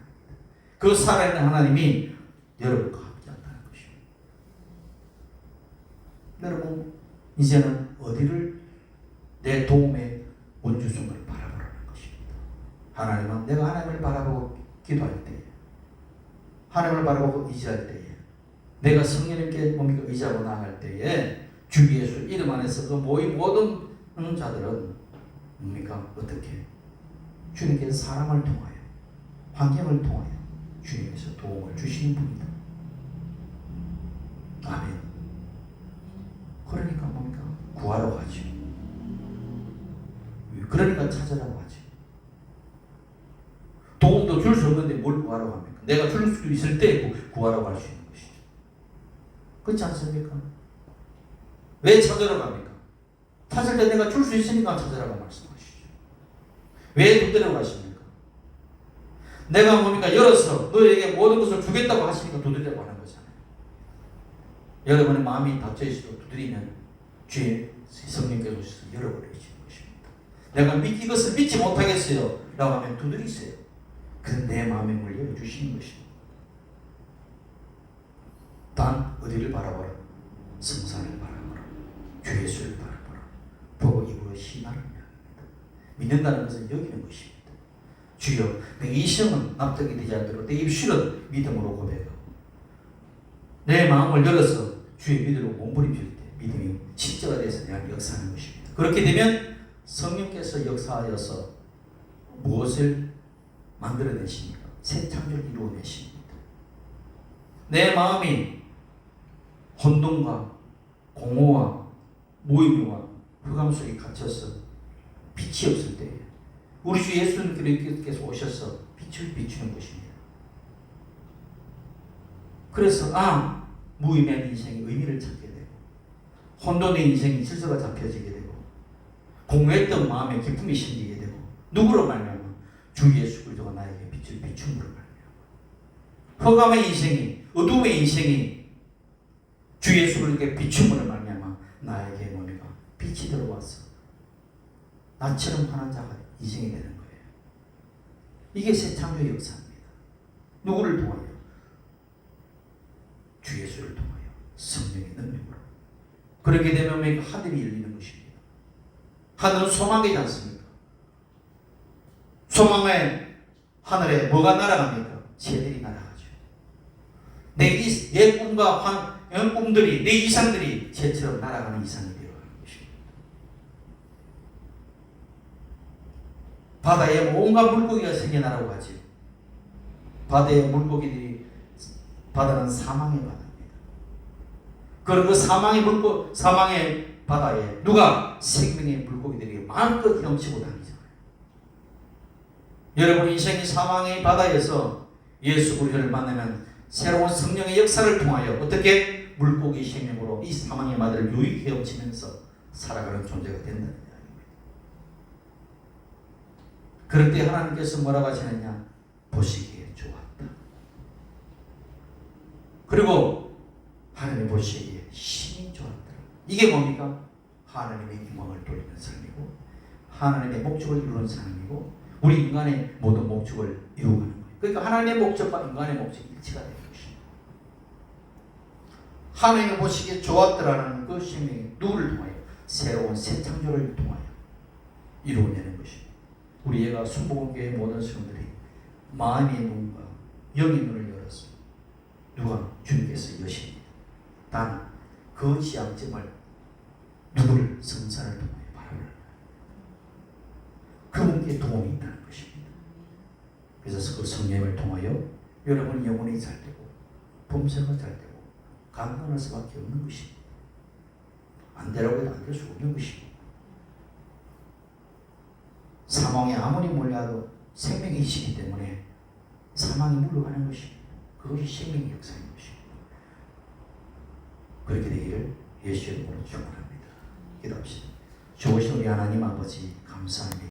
그 살아있는 하나님이 여러분과 함께 한다는 것입니다. 여러분 이제는 어디를 내 도움의 원주성을 바라보라는 것입니다. 하나님은 내가 하나님을 바라보고 기도할 때 하나님을 바라보고 의지할 때에 내가 성령님께 뭡니까 의지하고 나아갈 때에 주 예수 이름 안에서 그 모인 모든 자들은 뭡니까 어떻게 주님께서 사람을 통하여 환경을 통하여 주님께서 도움을 주시는 분이다. 아멘. 그러니까 뭡니까 구하러 가죠. 그러니까 찾으라고 하지. 도움도 줄 수 없는데 뭘 구하라고 합니까? 내가 줄 수 있을 때 구하라고 할 수 있는 것이죠. 그렇지 않습니까? 왜 찾으라고 합니까? 찾을 때 내가 줄 수 있으니까 찾으라고 말씀하시죠. 왜 붙들려고 하십니까? 내가 뭡니까? 열어서 너에게 모든 것을 주겠다고 하시니까 두드리라고 하는 거잖아요. 여러분의 마음이 닫혀 있어도 두드리면 주의 성령께서 오셔서 열어버리시는 것입니다. 내가 이것을 믿지 못하겠어요 라고 하면 두드리세요. 그래서 내 마음의 문을 열어주시는 것입니다. 단 어디를 바라보라? 성산을 바라보라. 주 예수를 바라보라. 보고 이것이 나를 믿는다는 것은 여기는 것입니다. 주여, 내 이성은 납득이 되지 않도록 내 입술은 믿음으로 고백하고 내 마음을 열어서 주의 믿음으로 몸부림칠 때 믿음이 실제가 돼서 내가 역사하는 것입니다. 그렇게 되면 성령께서 역사하여서 무엇을 만들어내십니까? 새 창조를 이루어내십니다. 내 마음이 혼돈과 공허와 무의미와 흑암 속에 갇혀서 빛이 없을 때에 우리 주 예수님께서 오셔서 빛을 비추는 것입니다. 그래서 무의미한 인생의 의미를 찾게 되고 혼돈의 인생의 질서가 잡혀지게 되고 공허했던 마음에 기쁨이 생기게 되고 누구로 말미암아? 주 예수 그리스도가 나에게 빛을 비춤으로 말미암아 흑암의 인생이 어둠의 인생이 주 예수 그리스도에게 비춤으로 말미암아 나에게 뭡니까? 빛이 들어와서 나처럼 하는 자가 인생이 되는 거예요. 이게 새 창조의 역사입니다. 누구를 통하여? 주 예수를 통하여 성령의 능력으로. 그렇게 되면 하늘이 열리는 것입니다. 하늘은 소망이지 않습니까? 소망의 하늘에 뭐가 날아갑니까? 새들이 날아가죠. 내 꿈과 꿈들이, 내 이상들이 새처럼 날아가는 이상이 되어가는 것입니다. 바다에 온갖 물고기가 생겨나라고 하죠. 바다의 물고기들이, 바다는 사망의 바다입니다. 그런 그 사망의 바다에 누가? 생명의 물고기들이 마음껏 헤엄치고 다니잖아요. 여러분 인생이 사망의 바다에서 예수 그리스도를 만나면 새로운 성령의 역사를 통하여 어떻게 물고기 생명으로 이 사망의 바다를 유익히 헤엄치면서 살아가는 존재가 된다는 이야기입니다. 그럴 때 하나님께서 뭐라고 하시느냐? 보시기에 좋았다. 그리고 하나님 보시기에 심히 좋았다. 이게 뭡니까? 하나님의 영광을 돌리는 삶이고 하나님의 목적을 이루는 삶이고 우리 인간의 모든 목적을 이루는 거예요. 그러니까 하나님의 목적과 인간의 목적이 일치가 되는 것입니다. 하나님이 보시기에 좋았더라는 그 생명이 누구를 통하여? 새로운 새 창조를 통하여 이루어내는 것입니다. 우리 애가 순복음교회 모든 성도들이 마음의 눈과 영의 눈을 열어서 누가? 주님께서 여십니다. 단 그 지향점을 누구를? 성산을 통하여 바라보는 그분께 도움이 있다는 것입니다. 그래서 그 성령을 통하여 여러분의 영혼이 잘 되고 범사가 잘 되고 강건할 수밖에 없는 것입니다. 안 되라고 해도 안 될 수 없는 것입니다. 사망에 아무리 몰려도 생명이 있기 때문에 사망이 물러가는 것입니다. 그것이 생명의 역사인 것입니다. 그렇게 되기를 예수 이름으로 축원합니다. 기도합시다. 좋으신 우리 하나님 아버지 감사합니다.